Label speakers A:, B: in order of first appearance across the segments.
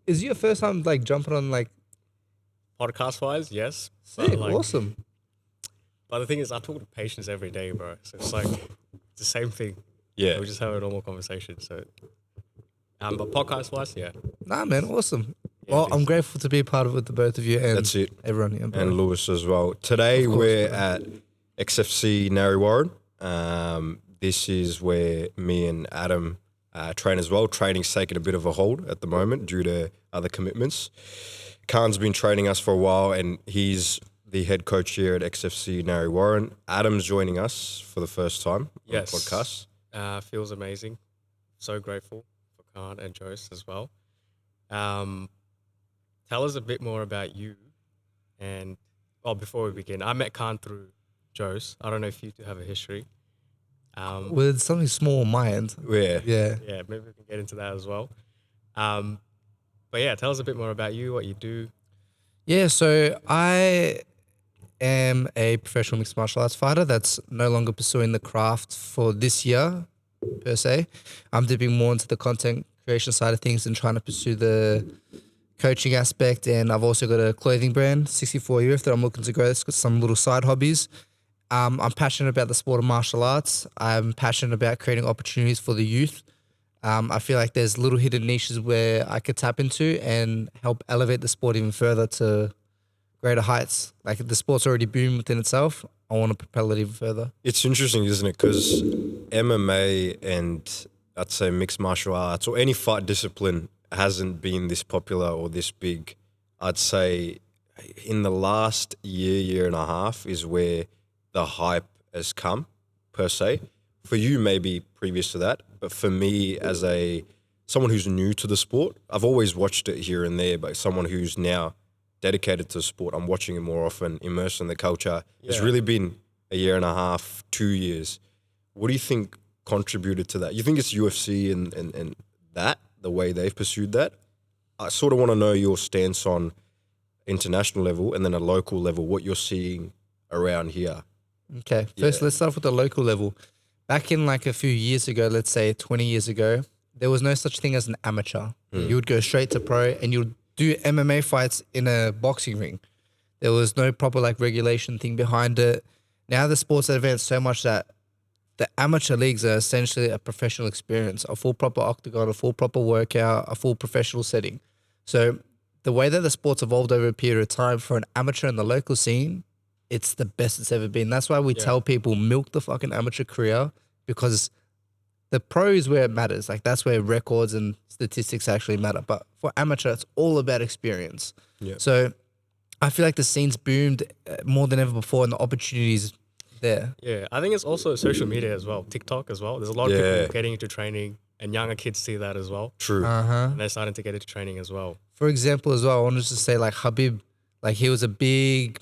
A: Is your first time like jumping on like
B: Podcast wise, yes.
A: sick,
B: But, like,
A: awesome?
B: but the thing is, I talk to patients every day, bro. So it's like it's the same thing.
C: Yeah.
B: We just have a normal conversation. So, but podcast wise, yeah.
A: Nah, man, awesome.
B: Yeah,
A: Well,
B: it
A: I'm
B: is.
A: grateful to be a part of it with the both of you and
C: That's it.
A: everyone here, bro.
C: And Lewis as well. Today
A: Of course,
C: we're
A: bro.
C: at XFC Narry Warren. This is where me and Adam train as well. Training's taken a bit of a hold at the moment due to other commitments. Kaan's been training us for a while and he's the head coach here at XFC Narry Warren. Adam's joining us for the first time on
B: Yes.
C: the podcast.
B: Feels amazing. So grateful for Kaan and Jose as well. Tell us a bit more about you. And before we begin, I met Kaan through Jose. I don't know if you two have a history.
A: With something small on my end.
C: Yeah.
A: Yeah.
B: Yeah, maybe we can get into that as well. But yeah, tell us a bit more about you, what you do.
A: Yeah, so I am a professional mixed martial arts fighter that's no longer pursuing the craft for this year, per se. I'm dipping more into the content creation side of things and trying to pursue the coaching aspect. And I've also got a clothing brand, 64 Youth, that I'm looking to grow. It's got some little side hobbies. I'm passionate about the sport of martial arts. I'm passionate about creating opportunities for the youth. I feel like there's little hidden niches where I could tap into and help elevate the sport even further to greater heights. Like the sport's already boomed within itself. I want to propel it even further.
C: It's interesting, isn't it? Because MMA and I'd say mixed martial arts or any fight discipline hasn't been this popular or this big. I'd say in the last year and a half is where the hype has come, per se. For you, maybe previous to that, but for me, as someone who's new to the sport, I've always watched it here and there. But someone who's now dedicated to the sport, I'm watching it more often, immersed in the culture. It's
B: Yeah.
C: really been a year and a half, 2 years. What do you think contributed to that? You think it's UFC and that, the way they've pursued that? I sort of want to know your stance on international level and then a local level, what you're seeing around here.
A: Okay, first let's start with the local level. Back in like a few years ago, let's say 20 years ago, there was no such thing as an amateur. You would go straight to pro and you'd do MMA fights in a boxing ring. There was no proper like regulation thing behind it. Now the sports have advanced so much that the amateur leagues are essentially a professional experience, a full proper octagon, a full proper workout, a full professional setting. So the way that the sport's evolved over a period of time for an amateur in the local scene, it's the best it's ever been. That's why we tell people milk the fucking amateur career, because the pro is where it matters. Like that's where records and statistics actually matter. But for amateur, it's all about experience.
C: Yeah.
A: So I feel like the scene's boomed more than ever before and the opportunities there.
B: Yeah, I think it's also social media as well, TikTok as well. There's a lot of
C: Yeah.
B: people getting into training and younger kids see that as well.
C: True.
B: And they're starting to get into training as well.
A: For example, as well, I wanted to say like Habib, like he was a big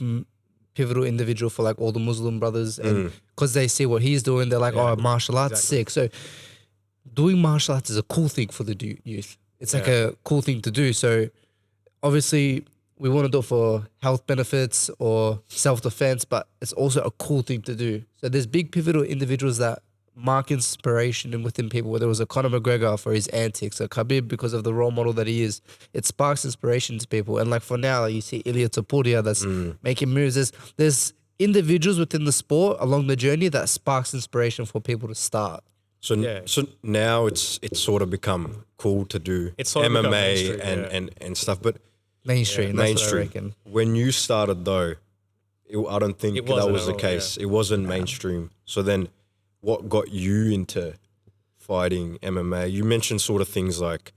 A: pivotal individual for like all the Muslim brothers, and because they see what he's doing, they're like, oh, martial arts, sick. So doing martial arts is a cool thing for the youth. It's like a cool thing to do. So obviously we want to do it for health benefits or self-defense, but it's also a cool thing to do. So there's big pivotal individuals that mark inspiration within people, whether it was a Conor McGregor for his antics, a Khabib because of the role model that he is. It sparks inspiration to people. And like for now, you see Ilya Topuria that's making moves. There's individuals within the sport along the journey that sparks inspiration for people to start.
C: So now it's sort of become cool to do
B: It's sort of become
C: MMA
B: mainstream,
C: and stuff, but
A: Mainstream, that's what I reckon.
C: When you started though, I don't think
B: It
C: that
B: wasn't
C: was
B: at
C: the
B: all,
C: case. It wasn't mainstream. So then what got you into fighting MMA? You mentioned sort of things like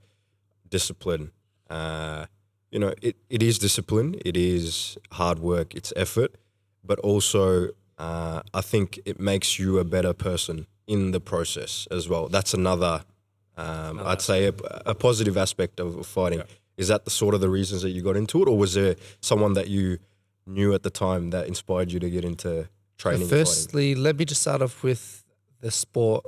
C: discipline. It is discipline. It is hard work. It's effort. But also I think it makes you a better person in the process as well. That's another, I'd say, a positive aspect of fighting. Yeah. Is that the sort of the reasons that you got into it? Or was there someone that you knew at the time that inspired you to get into training?
A: Firstly, let me just start off with the sport.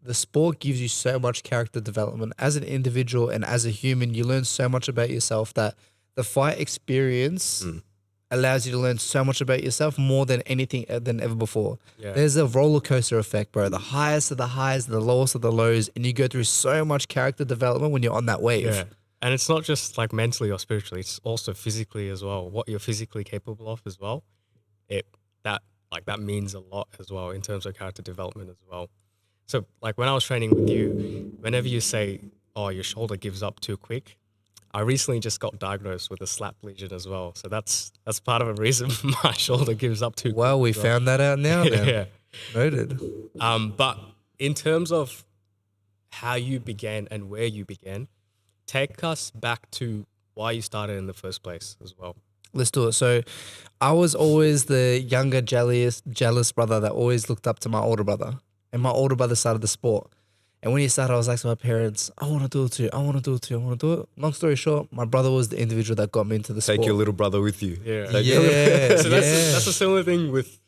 A: The sport gives you so much character development. As an individual and as a human, you learn so much about yourself that the fight experience allows you to learn so much about yourself more than anything than ever before. Yeah. There's a roller coaster effect, bro. The highest of the highs, the lowest of the lows, and you go through so much character development when you're on that wave.
B: Yeah. And it's not just like mentally or spiritually, it's also physically as well. What you're physically capable of as well. That means a lot as well in terms of character development as well. So like when I was training with you, whenever you say, oh, your shoulder gives up too quick, I recently just got diagnosed with a slap lesion as well. So that's part of the reason my shoulder gives up too quick.
A: Well, we found that out now then.
B: Yeah.
A: Noted.
B: But in terms of how you began and where you began, take us back to why you started in the first place as well.
A: Let's do it. So I was always the younger, jealous brother that always looked up to my older brother. And my older brother started the sport. And when he started, I was like to my parents, I want to do it too. I want to do it too. I want to do it. Long story short, my brother was the individual that got me into the sport.
C: Take your little brother with you.
B: Yeah.
A: Yeah.
B: So that's a similar thing with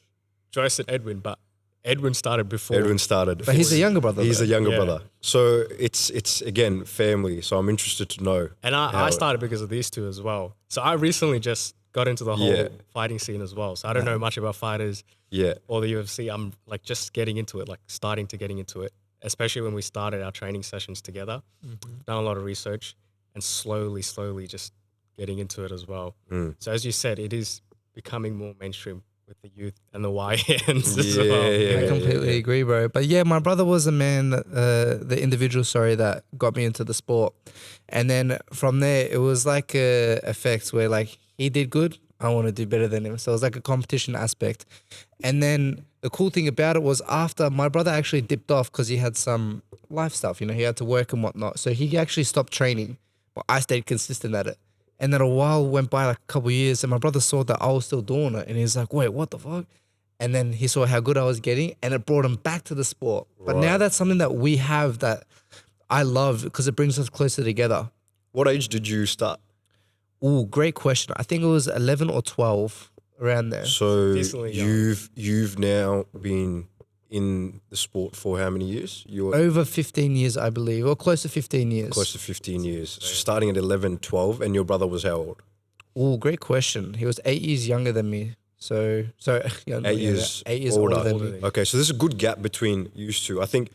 B: Joyce and Edwin, but Edwin started before.
C: Edwin started.
A: But he's a younger brother.
C: He's
A: though.
C: a younger
B: Yeah.
C: brother. So it's again, family. So I'm interested to know.
B: And I started because of these two as well. So I recently just got into the whole
C: Yeah.
B: fighting scene as well. So I don't know much about fighters
C: Yeah.
B: or the UFC. I'm like just getting into it, like starting to getting into it, especially when we started our training sessions together. Done a lot of research and slowly just getting into it as well. So as you said, it is becoming more mainstream with the youth and the YNs as well.
C: Yeah.
A: I completely agree, bro. But yeah, my brother was the man, the individual, that got me into the sport. And then from there, it was like a effect where like he did good, I want to do better than him. So it was like a competition aspect. And then the cool thing about it was after my brother actually dipped off because he had some life stuff, he had to work and whatnot. So he actually stopped training, but I stayed consistent at it. And then a while went by, like a couple of years, and my brother saw that I was still doing it. And he's like, wait, what the fuck? And then he saw how good I was getting, and it brought him back to the sport. But now that's something that we have that I love because it brings us closer together.
C: What age did you start?
A: Ooh, great question. I think it was 11 or 12, around there.
C: So
B: Decently young.
C: you've now been in the sport for how many years? You're
A: Over 15 years, I believe, or close to 15 years.
C: close to 15 years. So starting at 11, 12, and your brother was how old?
A: Ooh, great question. He was 8 years younger than me. So
C: 8 years,
A: 8 years older than me.
C: Okay, so there's a good gap between you two. I think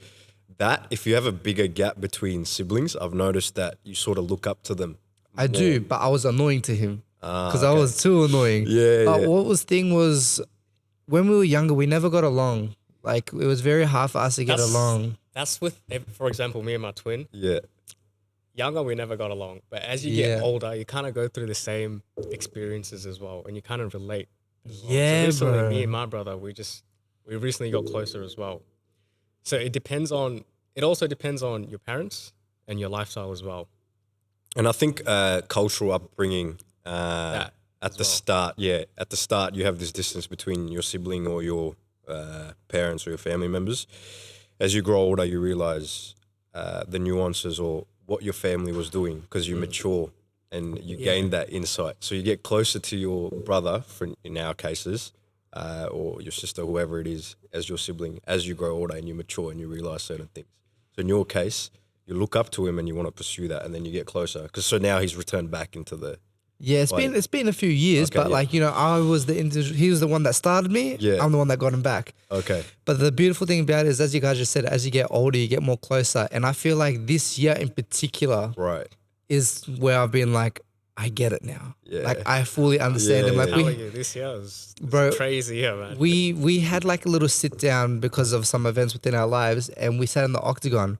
C: that if you have a bigger gap between siblings, I've noticed that you sort of look up to them.
A: I do, but I was annoying to him because I
C: okay.
A: was too annoying.
C: Yeah,
A: But
C: yeah.
A: what was thing was when we were younger, we never got along. Like it was very hard for us to get along.
B: That's with, for example, me and my twin.
C: Yeah.
B: Younger, we never got along. But as you
A: Yeah.
B: get older, you kind of go through the same experiences as well, and you kind of relate.
A: Yeah,
B: so recently,
A: bro.
B: me and my brother, we recently got closer as well. So it also depends on your parents and your lifestyle as well.
C: And I think cultural upbringing
B: That
C: at
B: as
C: the
B: well.
C: start, at the start, you have this distance between your sibling or your parents or your family members. As you grow older, you realize the nuances or what your family was doing because you mature and you gain that insight. So you get closer to your brother, in our cases, or your sister, whoever it is, as your sibling, as you grow older and you mature and you realize certain things. So in your case, you look up to him and you want to pursue that, and then you get closer. Because so now he's returned back into the.
A: Yeah, it's been a few years,
C: Okay,
A: but
C: yeah.
A: like I was the individual. He was the one that started me.
C: Yeah.
A: I'm the one that got him back.
C: Okay.
A: But the beautiful thing about it is, as you guys just said, as you get older, you get more closer. And I feel like this year in particular
C: Right.
A: is where I've been like, I get it now.
C: Yeah.
A: Like I fully understand him.
C: Yeah.
A: Like
B: How are
A: we
B: you? This year was
A: Bro,
B: crazy year, man.
A: we had like a little sit down because of some events within our lives, and we sat in the octagon.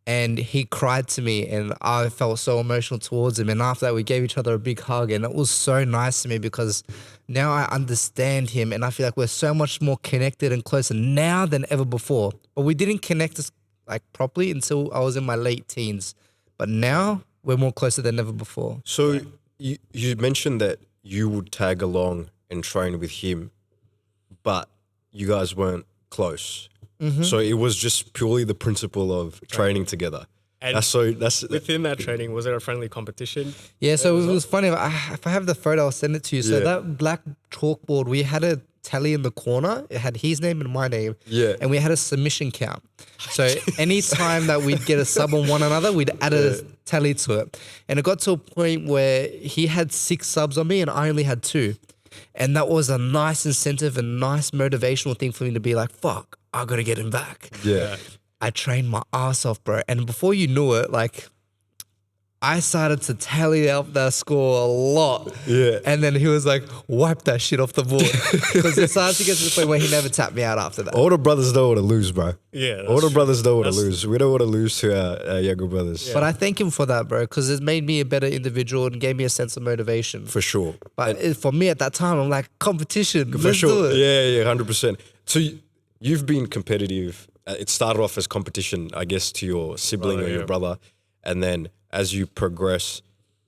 A: And he cried to me, and I felt so emotional towards him. And after that, we gave each other a big hug, and it was so nice to me because now I understand him, and I feel like we're so much more connected and closer now than ever before. But we didn't connect us like properly until I was in my late teens. But now we're more closer than ever before.
C: So you mentioned that you would tag along and train with him, but you guys weren't close. So it was just purely the principle of training together.
B: And
C: That's
B: within that training, was there a friendly competition?
A: Yeah, so it was funny. If I have the photo, I'll send it to you. So
C: Yeah.
A: that black chalkboard, we had a tally in the corner. It had his name and my name.
C: Yeah.
A: And we had a submission count. So any time that we'd get a sub on one another, we'd add a tally to it. And it got to a point where he had 6 subs on me and I only had 2. And that was a nice incentive and nice motivational thing for me to be like, fuck, I got to get him back.
C: yeah.
A: I trained my ass off, bro. And before you knew it, like I started to tally up that score a lot.
C: Yeah.
A: And then he was like, wipe that shit off the board. Because it started to get to the point where he never tapped me out after that.
C: Older brothers don't want to lose, bro.
B: Yeah, that's
C: Older
B: true.
C: brothers don't want to
B: That's-
C: lose. We don't want to lose to our younger brothers.
A: But I thank him for that, bro, because it made me a better individual and gave me a sense of motivation.
C: For sure.
A: But for me at that time, I'm like, competition,
C: For
A: let's
C: sure.
A: do it.
C: Yeah, 100%. So you've been competitive. It started off as competition, I guess, to your sibling
B: Brother,
C: or your
B: yeah.
C: brother. And then as you progress,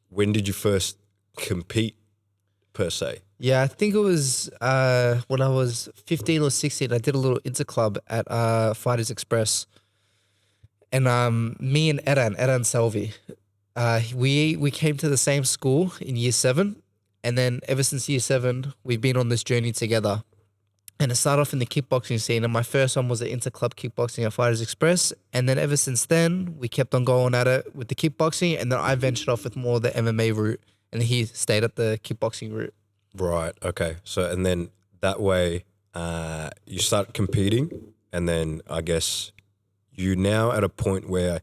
C: when did you first compete per se?
A: Yeah, I think it was when I was 15 or 16, I did a little interclub at Fighters Express. And me and Eran Selvi, we came to the same school in year 7. And then ever since year 7, we've been on this journey together. And it started off in the kickboxing scene. And my first one was the interclub kickboxing at Fighters Express. And then ever since then, we kept on going at it with the kickboxing. And then I ventured off with more the MMA route. And he stayed at the kickboxing route.
C: Right. Okay. So, and then that way you start competing. And then I guess you now at a point where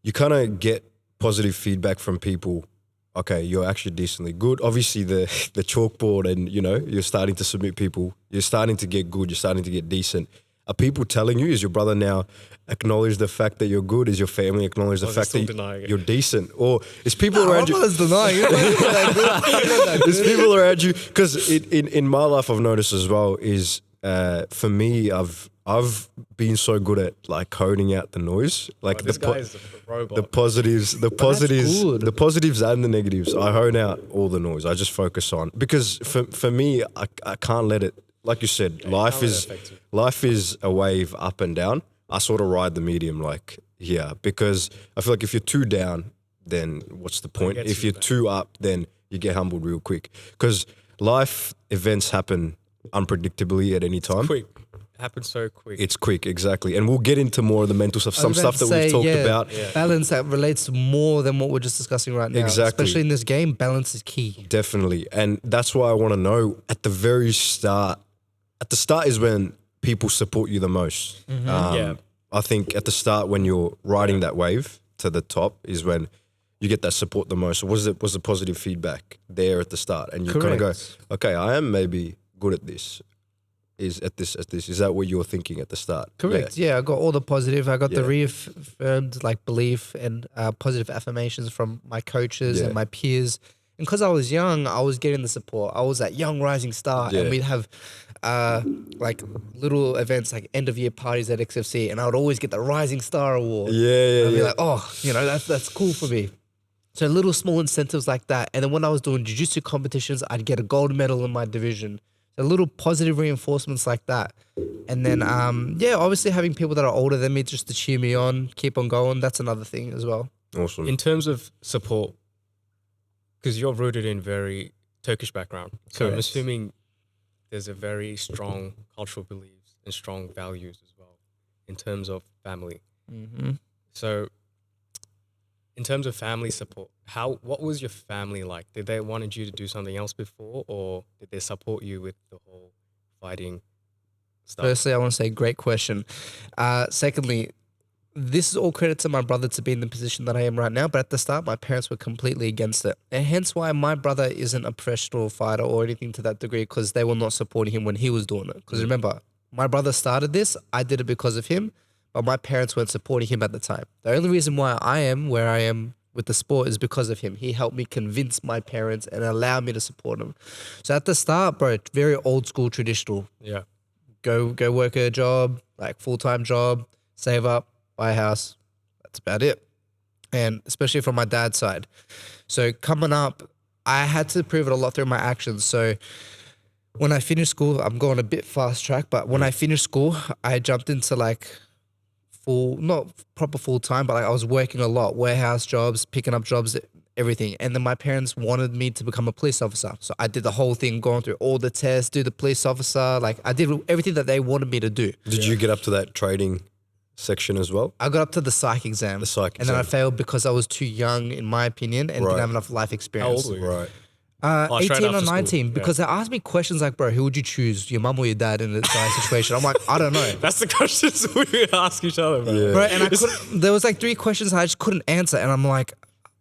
C: you kind of get positive feedback from people. Okay, you're actually decently good. Obviously, the chalkboard and, you know, you're starting to submit people. You're starting to get good. You're starting to get decent. Are people telling you, is your brother now acknowledge the fact that you're good? Is your family acknowledge the
B: Or is he
C: fact
B: still
C: that
B: denying it?
C: you're decent? Or is people
A: My
C: around you...
A: brother's denying it. He's not that good. He's not that
C: There's
A: good.
C: people around you, because in my life I've noticed as well is for me I've been so good at like coding out the noise, like
B: Oh, this guy is a robot.
C: the positives,
A: good.
C: the positives and the negatives. I hone out all the noise. I just focus on, because for me I can't let it, like you said, life
B: can't let it affect you.
C: life is a wave up and down. I sort of ride the medium, like, yeah, because I feel like if you're too down, then what's the point?
B: gets
C: If
B: you
C: you're too up, then you get humbled real quick, because life events happen unpredictably at any time.
B: quick. It happens so quick.
C: It's quick, exactly. And we'll get into more of the mental stuff,
A: I
C: some
A: was about
C: stuff
A: to
C: that we've
A: say,
C: talked
A: yeah,
C: about.
A: Balance that relates more than what we're just discussing right now.
C: Exactly.
A: Especially in this game, balance is key.
C: Definitely. And that's why I want to know at the very start. At the start is when people support you the most.
B: Yeah.
C: I think at the start when you're riding that wave to the top is when you get that support the most. Was the positive feedback there at the start? And you kind of go,
A: Correct.
C: okay, I am maybe good at this. Is that what you were thinking at the start?
A: Correct. Yeah, I got all the positive. I got the
C: Yeah.
A: reaffirmed like belief and positive affirmations from my coaches
C: Yeah.
A: and my peers. And because I was young, I was getting the support. I was that young rising star,
C: Yeah.
A: and we'd have like little events like end of year parties at XFC, and I would always get the Rising Star Award.
C: Yeah, yeah,
A: I'd be
C: yeah.
A: like, oh, you know, that's cool for me. So little small incentives like that. And then when I was doing jiu-jitsu competitions, I'd get a gold medal in my division. So little positive reinforcements like that. And then, yeah, obviously having people that are older than me just to cheer me on, keep on going. That's another thing as well.
C: Awesome.
B: In terms of support, because you're rooted in very Turkish background, so I'm
A: Correct.
B: assuming there's a very strong cultural beliefs and strong values as well in terms of family.
A: Mm-hmm.
B: So, in terms of family support, what was your family like? Did they wanted you to do something else before, or did they support you with the whole fighting stuff?
A: Firstly, I want to say great question. Secondly, this is all credit to my brother to be in the position that I am right now. But at the start, my parents were completely against it. And hence why my brother isn't a professional fighter or anything to that degree, because they were not supporting him when he was doing it. Because remember, my brother started this. I did it because of him. But my parents weren't supporting him at the time. The only reason why I am where I am with the sport is because of him. He helped me convince my parents and allow me to support him. So at the start, bro, very old school, traditional.
B: Yeah.
A: Go work a job, like full-time job, save up, buy a house. That's about it. And especially from my dad's side. So coming up, I had to prove it a lot through my actions. So when I finished school, I'm going a bit fast track, but when I finished school, I jumped into like not proper full-time, but like I was working a lot, warehouse jobs, picking up jobs, everything. And then my parents wanted me to become a police officer. So I did the whole thing, going through all the tests, do the police officer. Like I did everything that they wanted me to do.
C: Did you get up to that trading section as well?
A: I got up to the psych exam.
C: The psych
A: And then I
C: exam.
A: failed because I was too young, in my opinion, and
C: Right.
A: didn't have enough life experience.
B: How old were you?
C: Right.
B: Straight
A: 18 or
B: after school.
A: 19,
B: Yeah.
A: because they asked me questions like, bro, who would you choose, your mum or your dad in this kind of situation? I'm like, I don't know.
B: That's the questions we ask each other, bro.
C: Yeah.
A: Bro, and I couldn't, there was like 3 questions I just couldn't answer. And I'm like,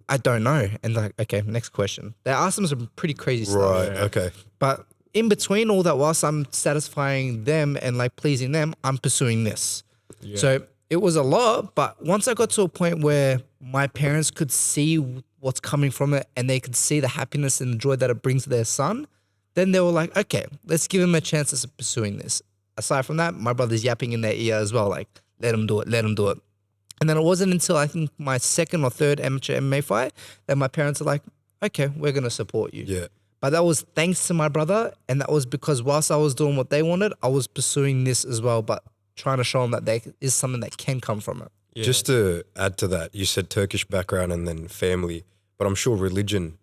A: I don't know. And like, okay, next question. They asked them some pretty crazy stuff.
C: Right. Okay.
A: But in between all that, whilst I'm satisfying them and like pleasing them, I'm pursuing this.
B: Yeah.
A: So it was a lot, but once I got to a point where my parents could see what's coming from it and they could see the happiness and the joy that it brings to their son, then they were like, okay, let's give him a chance at pursuing this. Aside from that, my brother's yapping in their ear as well, like, let him do it, let him do it. And then it wasn't until I think my second or third amateur MMA fight that my parents are like, okay, we're going to support you.
C: Yeah.
A: But that was thanks to my brother. And that was because whilst I was doing what they wanted, I was pursuing this as well, but trying to show them that there is something that can come from it.
B: Yeah.
C: Just to add to that, you said Turkish background and then family, but I'm sure religion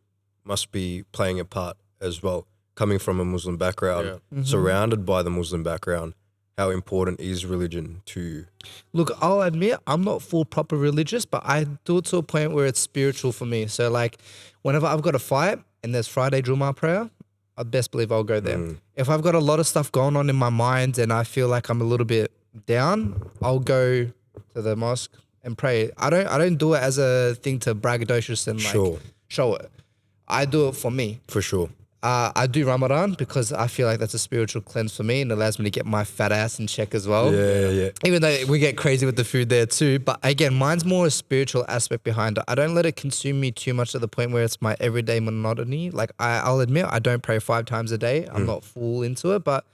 C: must be playing a part as well. Coming from a Muslim background, surrounded by the Muslim background, how important is religion to you?
A: Look, I'll admit I'm not full proper religious, but I do it to a point where it's spiritual for me. So like whenever I've got a fight and there's Friday Jummah prayer, I best believe I'll go there. If I've got a lot of stuff going on in my mind and I feel like I'm a little bit down, I'll go to the mosque and pray. I don't do it as a thing to braggadocious and like show it. I do it for me.
C: For sure.
A: I do Ramadan because I feel like that's a spiritual cleanse for me and allows me to get my fat ass in check as well.
C: Yeah.
A: Even though we get crazy with the food there too. But again, mine's more a spiritual aspect behind it. I don't let it consume me too much to the point where it's my everyday monotony. Like I'll admit I don't pray 5 times a day. I'm not full into it, but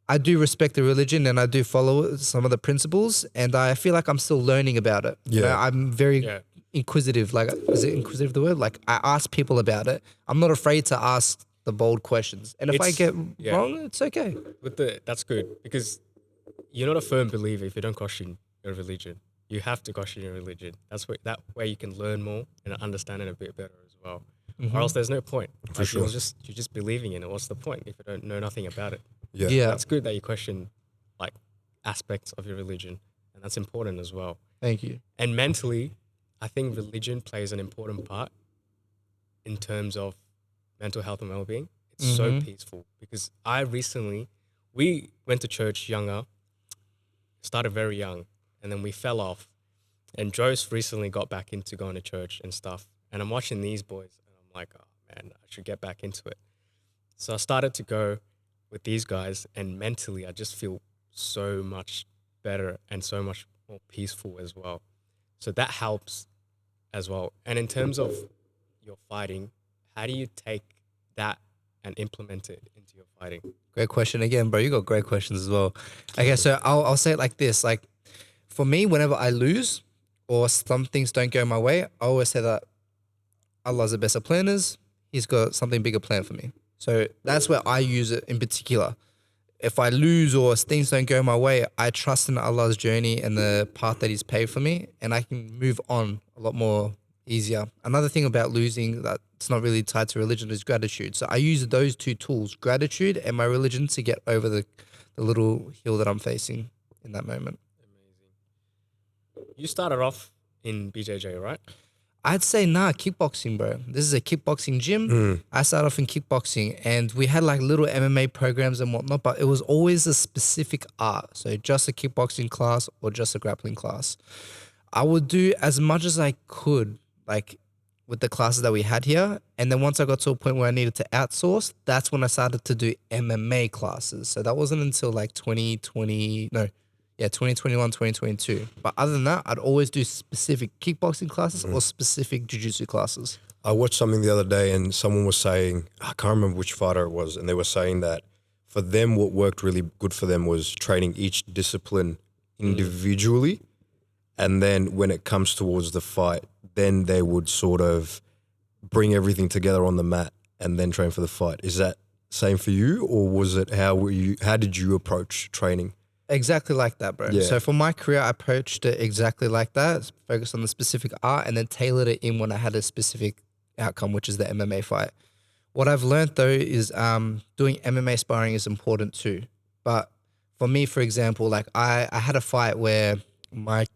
A: I do respect the religion and I do follow some of the principles and I feel like I'm still learning about it.
C: Yeah.
A: You know, I'm very inquisitive. Like, is it inquisitive the word? Like I ask people about it. I'm not afraid to ask the bold questions. And if I get wrong, it's okay.
B: That's good because you're not a firm believer if you don't question your religion. You have to question your religion. That way you can learn more and understand it a bit better as well. Or else there's no point.
C: For sure.
B: You're just believing in it. What's the point if you don't know nothing about it?
A: Yeah.
B: That's good that you question like aspects of your religion, and that's important as well.
A: Thank you.
B: And mentally, I think religion plays an important part in terms of mental health and well-being. It's so peaceful because we went to church younger, started very young, and then we fell off. And Joe's recently got back into going to church and stuff. And I'm watching these boys and I'm like, oh man, I should get back into it. So I started to go with these guys and mentally I just feel so much better and so much more peaceful as well. So that helps as well. And in terms of your fighting, how do you take that and implement it into your fighting?
A: Great question again, bro. You got great questions as well. Okay, so I'll say it like this. Like for me, whenever I lose or some things don't go my way, I always say that Allah's the best of planners. He's got something bigger planned for me. So that's where I use it in particular. If I lose or things don't go my way, I trust in Allah's journey and the path that He's paved for me, and I can move on a lot more easier. Another thing about losing that's not really tied to religion is gratitude. So I use those 2 tools, gratitude and my religion, to get over the little hill that I'm facing in that moment.
B: Amazing. You started off in BJJ, right?
A: I'd say kickboxing, bro. This is a kickboxing gym. I started off in kickboxing and we had like little MMA programs and whatnot, but it was always a specific art. So just a kickboxing class or just a grappling class. I would do as much as I could, like with the classes that we had here. And then once I got to a point where I needed to outsource, that's when I started to do MMA classes. So that wasn't until like 2021, 2022. But other than that, I'd always do specific kickboxing classes or specific jiu-jitsu classes.
C: I watched something the other day and someone was saying, I can't remember which fighter it was, and they were saying that for them, what worked really good for them was training each discipline individually. And then when it comes towards the fight, then they would sort of bring everything together on the mat and then train for the fight. Is that same for you, or was it how did you approach training?
A: Exactly like that, bro.
C: Yeah.
A: So for my career, I approached it exactly like that, focused on the specific art and then tailored it in when I had a specific outcome, which is the MMA fight. What I've learned though is doing MMA sparring is important too. But for me, for example, like I had a fight where my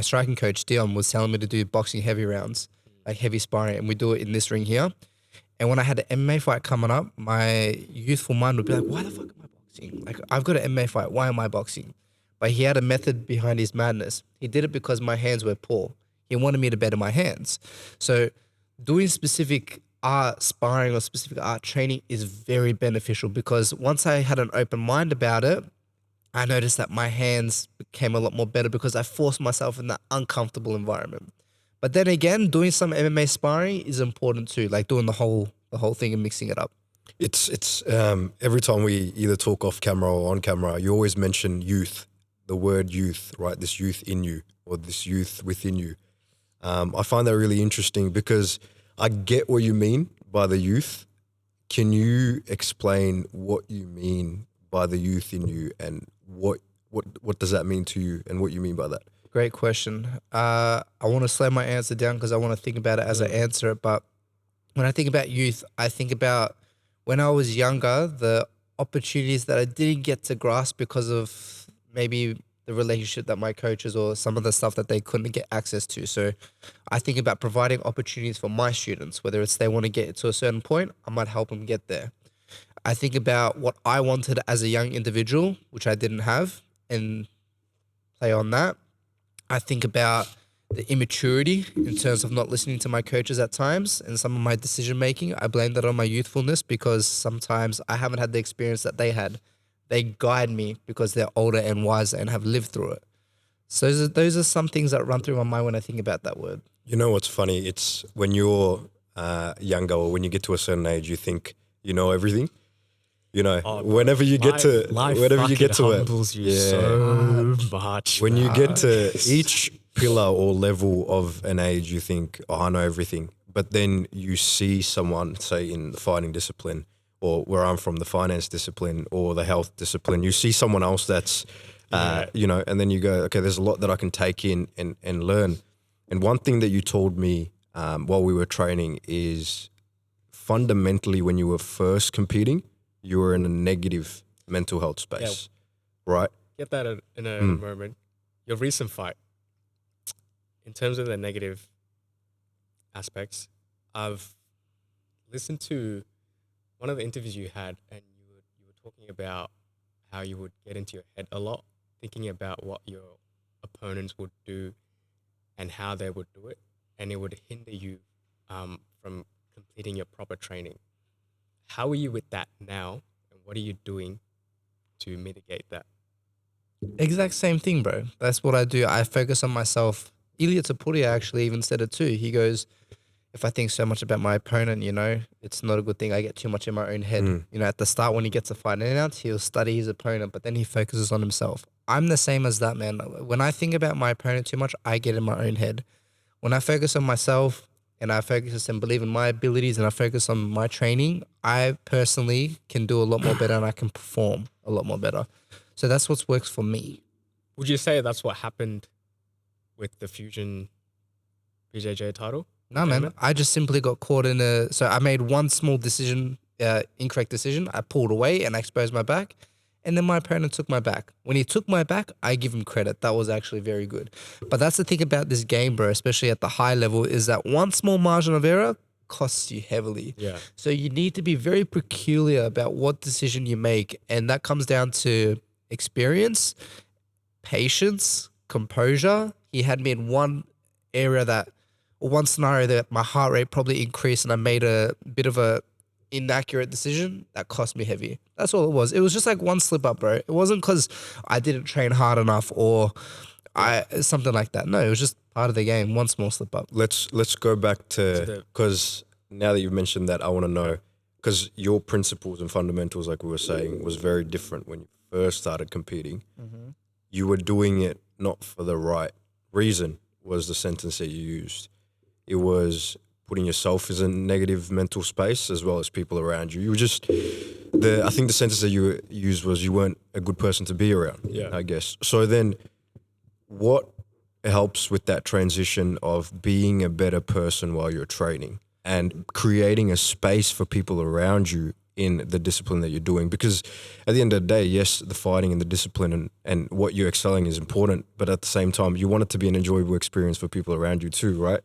A: striking coach, Dion, was telling me to do boxing heavy rounds, like heavy sparring, and we do it in this ring here. And when I had an MMA fight coming up, my youthful mind would be like, why the fuck am I boxing? Like, I've got an MMA fight. Why am I boxing? But he had a method behind his madness. He did it because my hands were poor. He wanted me to better my hands. So doing specific art sparring or specific art training is very beneficial, because once I had an open mind about it, I noticed that my hands became a lot more better because I forced myself in that uncomfortable environment. But then again, doing some MMA sparring is important too, like doing the whole thing and mixing it up.
C: It's every time we either talk off camera or on camera, you always mention youth, the word youth, right? This youth in you, or this youth within you. I find that really interesting because I get what you mean by the youth. Can you explain what you mean by the youth in you, and what does that mean to you, and what you mean by that?
A: Great question. I want to slow my answer down because I want to think about it as I answer it. But when I think about youth, I think about when I was younger, the opportunities that I didn't get to grasp because of maybe the relationship that my coaches or some of the stuff that they couldn't get access to. So I think about providing opportunities for my students, whether it's they want to get to a certain point, I might help them get there. I think about what I wanted as a young individual, which I didn't have, and play on that. I think about the immaturity in terms of not listening to my coaches at times and some of my decision making. I blame that on my youthfulness because sometimes I haven't had the experience that they had. They guide me because they're older and wiser and have lived through it. So those are some things that run through my mind when I think about that word.
C: You know what's funny? It's when you're younger, or when you get to a certain age, you think you know everything. You know, whenever you get to it,
B: humbles you so much.
C: When you get to each pillar or level of an age, you think, oh, I know everything. But then you see someone, say in the fighting discipline, or where I'm from, the finance discipline or the health discipline, you see someone else that's, you know, and then you go, okay, there's a lot that I can take in and learn. And one thing that you told me while we were training is fundamentally when you were first competing, you were in a negative mental health space, right?
B: Get that in a moment. Your recent fight, in terms of the negative aspects, I've listened to one of the interviews you had, and you were talking about how you would get into your head a lot, thinking about what your opponents would do and how they would do it, and it would hinder you from completing your proper training. How are you with that now, and what are you doing to mitigate that?
A: Exact same thing, bro. That's what I do. I focus on myself. Ilya Tapuria actually even said it too. He goes, if I think so much about my opponent, you know, it's not a good thing. I get too much in my own head. You know, at the start when he gets a fight out, he'll study his opponent, but then he focuses on himself. I'm the same as that, man. When I think about my opponent too much, I get in my own head. When I focus on myself and I focus and believe in my abilities and I focus on my training, I personally can do a lot more better and I can perform a lot more better. So that's what works for me.
B: Would you say that's what happened with the Fusion BJJ title?
A: No, man. I just simply got caught in so I made one small decision, incorrect decision. I pulled away and I exposed my back. And then my opponent took my back. When he took my back, I give him credit. That was actually very good. But that's the thing about this game, bro, especially at the high level, is that one small margin of error costs you heavily.
B: Yeah.
A: So you need to be very peculiar about what decision you make. And that comes down to experience, patience, composure. He had me in one scenario that my heart rate probably increased and I made a bit of a inaccurate decision that cost me heavy. That's all it was. It was just like one slip up, bro. It wasn't because I didn't train hard enough or something like that. No, it was just part of the game. One small slip up.
C: Let's go back to, because now that you've mentioned that, I want to know, because your principles and fundamentals, like we were saying, was very different when you first started competing. You were doing it not for the right reason, was the sentence that you used. It was putting yourself in a negative mental space as well as people around you. You were just, I think the sentence that you used was you weren't a good person to be around, I guess. So then what helps with that transition of being a better person while you're training and creating a space for people around you in the discipline that you're doing? Because at the end of the day, yes, the fighting and the discipline and what you're excelling is important, but at the same time, you want it to be an enjoyable experience for people around you too, right?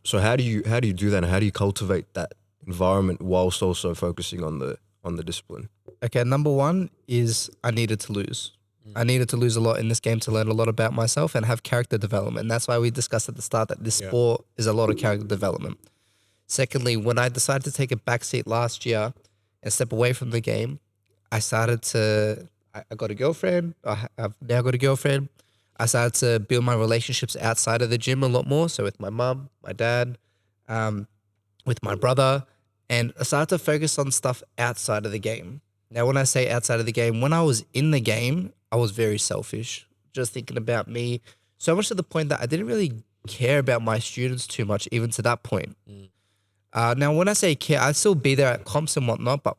C: So how do you do that, and how do you cultivate that environment whilst also focusing on the discipline?
A: Okay, number one is I needed to lose. I needed to lose a lot in this game to learn a lot about myself and have character development. And that's why we discussed at the start that this sport is a lot of character development. Secondly, when I decided to take a backseat last year and step away from the game, I got a girlfriend. I've now got a girlfriend. I started to build my relationships outside of the gym a lot more. So with my mum, my dad, with my brother, and I started to focus on stuff outside of the game. Now, when I say outside of the game, when I was in the game, I was very selfish, just thinking about me, so much to the point that I didn't really care about my students too much, even to that point. Now, when I say care, I'd still be there at comps and whatnot, but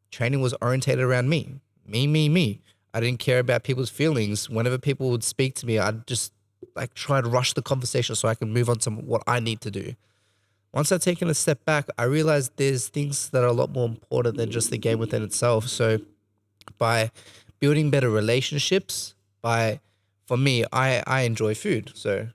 A: training was orientated around me. Me. I didn't care about people's feelings. Whenever people would speak to me, I'd just like try to rush the conversation so I can move on to what I need to do. Once I've taken a step back, I realized there's things that are a lot more important than just the game within itself. So by building better relationships, for me, I enjoy food. So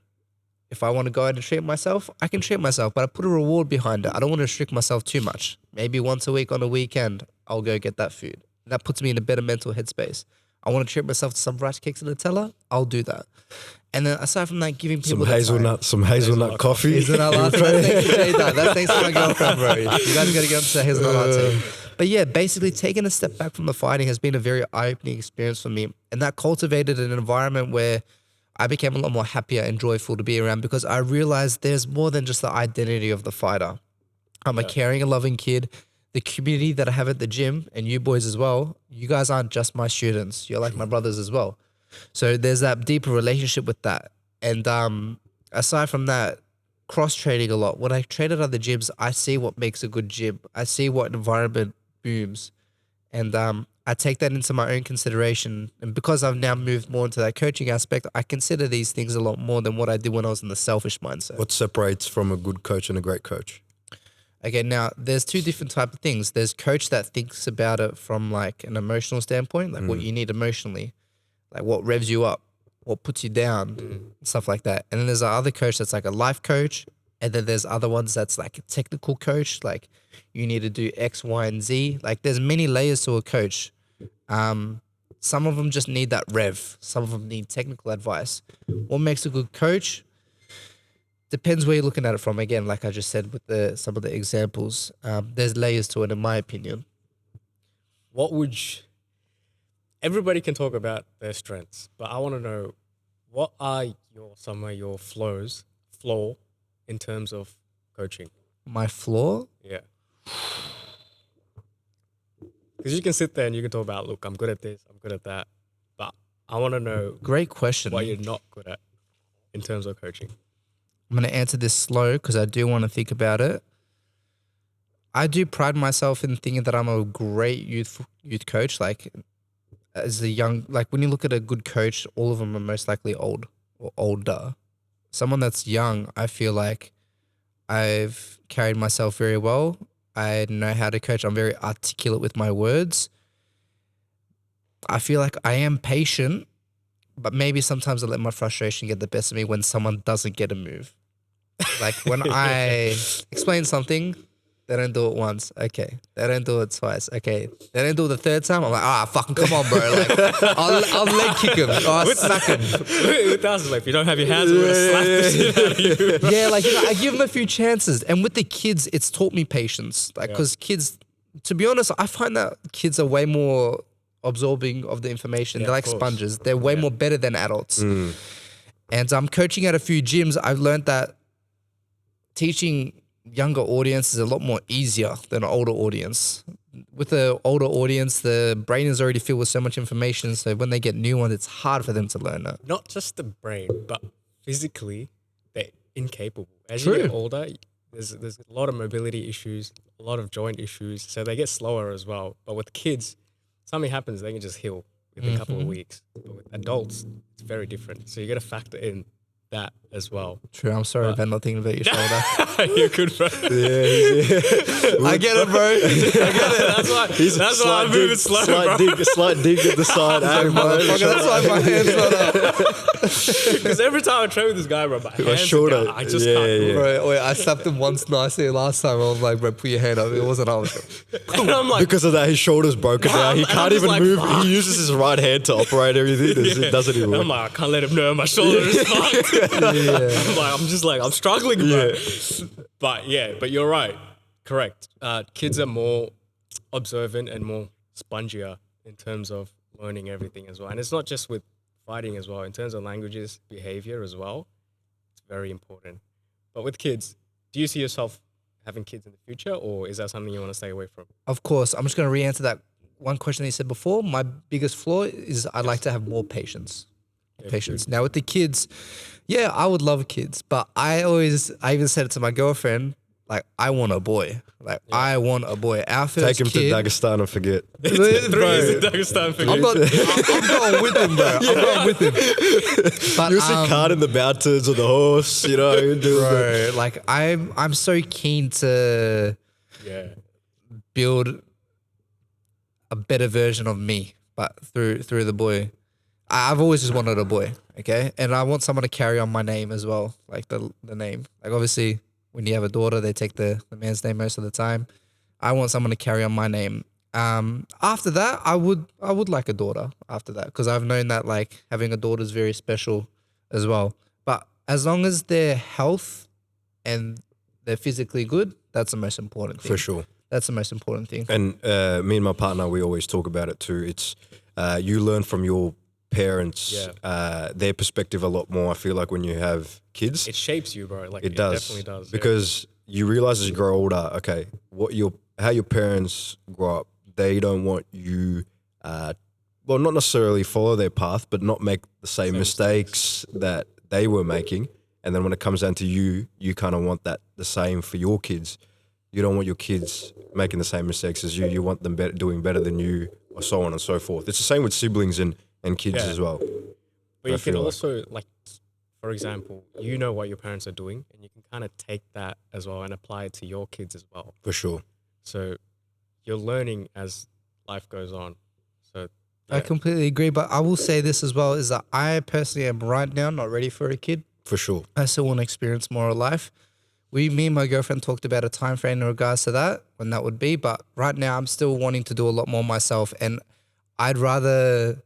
A: if I want to go out and treat myself, I can treat myself, but I put a reward behind it. I don't want to restrict myself too much. Maybe once a week on a weekend, I'll go get that food. That puts me in a better mental headspace. I want to treat myself to some rice cakes and Nutella, I'll do that. And then aside from that, giving people
C: some hazelnut coffee.
A: Hazelnut latte. That's thanks to my girlfriend, bro. You guys got to get onto the hazelnut latte. But yeah, basically taking a step back from the fighting has been a very eye-opening experience for me. And that cultivated an environment where I became a lot more happier and joyful to be around, because I realized there's more than just the identity of the fighter. I'm a caring and loving kid. The community that I have at the gym, and you boys as well, you guys aren't just my students. You're like my brothers as well. So there's that deeper relationship with that. And aside from that, cross-training a lot. When I train at other gyms, I see what makes a good gym. I see what environment booms. And I take that into my own consideration. And because I've now moved more into that coaching aspect, I consider these things a lot more than what I did when I was in the selfish mindset.
C: What separates from a good coach and a great coach?
A: Okay, now there's two different type of things. There's coach that thinks about it from like an emotional standpoint, like what you need emotionally, like what revs you up, what puts you down, stuff like that. And then there's the other coach that's like a life coach. And then there's other ones that's like a technical coach, like you need to do X, Y, and Z. Like there's many layers to a coach. Some of them just need that rev. Some of them need technical advice. What makes a good coach? Depends where you're looking at it from. Again, like I just said with some of the examples, there's layers to it, in my opinion.
B: Everybody can talk about their strengths, but I want to know, what are some of your flaw in terms of coaching?
A: My flaw?
B: Yeah. Because you can sit there and you can talk about, look, I'm good at this, I'm good at that, but I want to know
A: Great question.
B: what you're not good at in terms of coaching.
A: I'm going to answer this slow because I do want to think about it. I do pride myself in thinking that I'm a great youth coach. Like as a young, like when you look at a good coach, all of them are most likely old or older. Someone that's young, I feel like I've carried myself very well. I know how to coach. I'm very articulate with my words. I feel like I am patient, but maybe sometimes I let my frustration get the best of me when someone doesn't get a move. Like when I explain something, they don't do it once. Okay. They don't do it twice. Okay. They don't do it the third time. I'm like, fucking come on, bro. Like, I'll leg kick him. Or I'll smack him.
B: With us, like, if you don't have your hands, we're going to slap the shit out of you.
A: Yeah, like, I give them a few chances. And with the kids, it's taught me patience. Like, because kids, to be honest, I find that kids are way more absorbing of the information. They're like sponges. They're way more better than adults. And I'm coaching at a few gyms. I've learned that teaching younger audience is a lot more easier than an older audience. With the older audience, the brain is already filled with so much information. So when they get new ones, it's hard for them to learn that.
B: Not just the brain, but physically, they're incapable. As you get older, there's a lot of mobility issues, a lot of joint issues. So they get slower as well. But with kids, something happens, they can just heal within a couple of weeks. But with adults, it's very different. So you got to factor in that as well.
A: True. I'm sorry about not thinking about your shoulder.
B: You're good, bro.
A: I get it, bro. I get it.
B: That's why. That's why I'm moving slow, bro.
C: Slight dig at the side.
A: Motherfucker, that's why my hands not up.
B: Because every time I train with this guy, bro, my hands
C: shoulder.
B: are down. I just can't do it.
A: Bro, wait, I slapped him once nicely last time. I was like, bro, put your hand up. It wasn't up.
B: And I'm like,
C: Because of that, his shoulder's broken now. He
B: and I'm
C: can't
B: just
C: even
B: like,
C: move.
B: fuck.
C: He uses his right hand to operate everything. It doesn't even
B: I'm
C: work.
B: like, I can't let him know my shoulder is fucked. I'm struggling, bro. But you're right. Correct. Kids are more observant and more spongier in terms of learning everything as well. And it's not just with fighting as well. In terms of languages, behavior as well, it's very important. But with kids, do you see yourself having kids in the future, or is that something you want to stay away from?
A: Of course. I'm just going to re-answer that one question that you said before. My biggest flaw is I'd like to have more patience. Patience. Now with the kids, yeah, I would love kids, but I even said it to my girlfriend, like, I want a boy. Like, I want a boy. Our first
C: Take him
A: kid,
C: to Dagestan and forget.
B: 3 years in Dagestan for
A: I'm going with him, bro. I'm going with him. But,
C: You'll see Kaan in the mountains on the horse, you know.
A: bro, like, I'm so keen to build a better version of me, but through the boy. I've always just wanted a boy, okay? And I want someone to carry on my name as well, like the name. Like, obviously, when you have a daughter, they take the man's name most of the time. I want someone to carry on my name. After that, I would like a daughter after that, because I've known that, like, having a daughter is very special as well. But as long as they're health and they're physically good, that's the most important thing.
C: For sure.
A: That's the most important thing.
C: And me and my partner, we always talk about it too. It's you learn from your parents, their perspective a lot more. I feel like when you have kids,
B: it shapes you, bro. Like,
C: it does.
B: Definitely does.
C: Because you realize as you grow older, okay, how your parents grow up, they don't want you, well, not necessarily follow their path, but not make the same mistakes that they were making. And then when it comes down to you, you kind of want that the same for your kids. You don't want your kids making the same mistakes as you. You want them doing better than you, or so on and so forth. It's the same with siblings and kids as well.
B: But you can also, like, for example, you know what your parents are doing, and you can kind of take that as well and apply it to your kids as well.
C: For sure.
B: So you're learning as life goes on. So
A: I completely agree, but I will say this as well, is that I personally am right now not ready for a kid.
C: For sure.
A: I still want to experience more of life. Me and my girlfriend talked about a time frame in regards to that, when that would be, but right now I'm still wanting to do a lot more myself, and I'd rather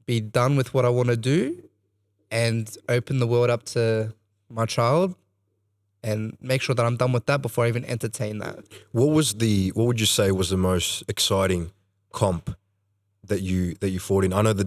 A: be done with what I want to do and open the world up to my child and make sure that I'm done with that before I even entertain that.
C: What would you say was the most exciting comp that you fought in? I know the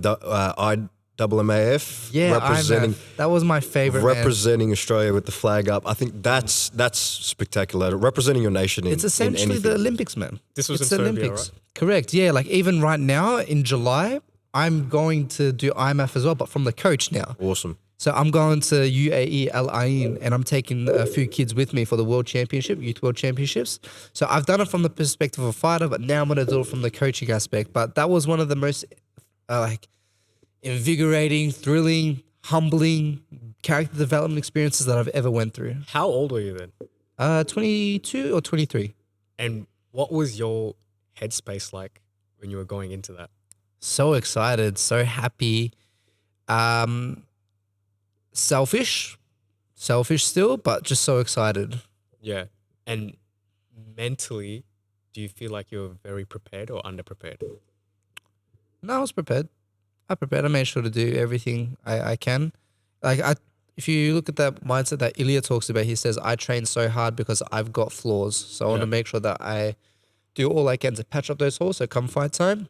C: IMMAF, representing
A: IMMAF. That was my favorite.
C: Representing Australia with the flag up. I think that's spectacular. Representing your nation in
A: it's essentially
C: in
A: the Olympics, man.
B: This was
A: it's
B: in
A: the
B: Serbia,
A: Olympics.
B: right?
A: Correct. Yeah, like even right now in July, I'm going to do IMMAF as well, but from the coach now.
C: Awesome.
A: So I'm going to UAE Al Ain, and I'm taking a few kids with me for the World Championship, Youth World Championships. So I've done it from the perspective of a fighter, but now I'm going to do it from the coaching aspect. But that was one of the most invigorating, thrilling, humbling character development experiences that I've ever went through.
B: How old were you then?
A: 22 or 23.
B: And what was your headspace like when you were going into that?
A: So excited, so happy. Selfish still, but just so excited.
B: Yeah. And mentally, do you feel like you're very prepared or underprepared?
A: No, I was prepared. I made sure to do everything I can. If you look at that mindset that Ilya talks about, he says, I train so hard because I've got flaws. So I want to make sure that I do all I can to patch up those holes. So come fight time,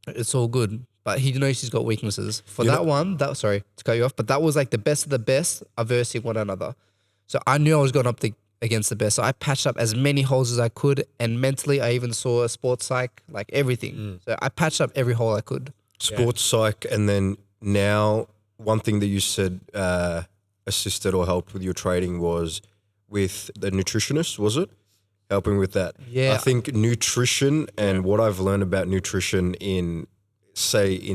A: it's all good. But he knows he's got weaknesses. For sorry to cut you off, but that was like the best of the best aversing one another. So I knew I was going up against the best. So I patched up as many holes as I could. And mentally, I even saw a sports psych, like everything. So I patched up every hole I could.
C: Sports psych, and then now one thing that you said assisted or helped with your training was with the nutritionist, was it? Helping with that.
A: Yeah.
C: I think nutrition and what I've learned about nutrition in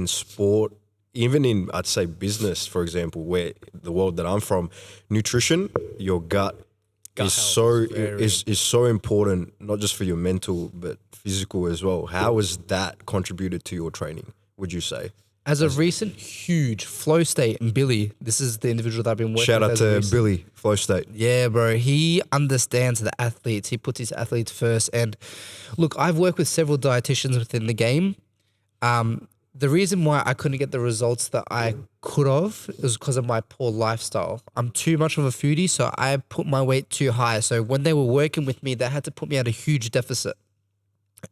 C: sport even in, I'd say, business, for example, where the world that I'm from, nutrition, your gut is so important, not just for your mental but physical as well. How has that contributed to your training, would you say?
A: As a recent huge flow state, and Billy, this is the individual that I've been working
C: Shout
A: with.
C: out to Billy, Flow State.
A: Yeah, bro. He understands the athletes. He puts his athletes first. And look, I've worked with several dietitians within the game. The reason why I couldn't get the results that I could have is because of my poor lifestyle. I'm too much of a foodie, so I put my weight too high. So when they were working with me, they had to put me at a huge deficit.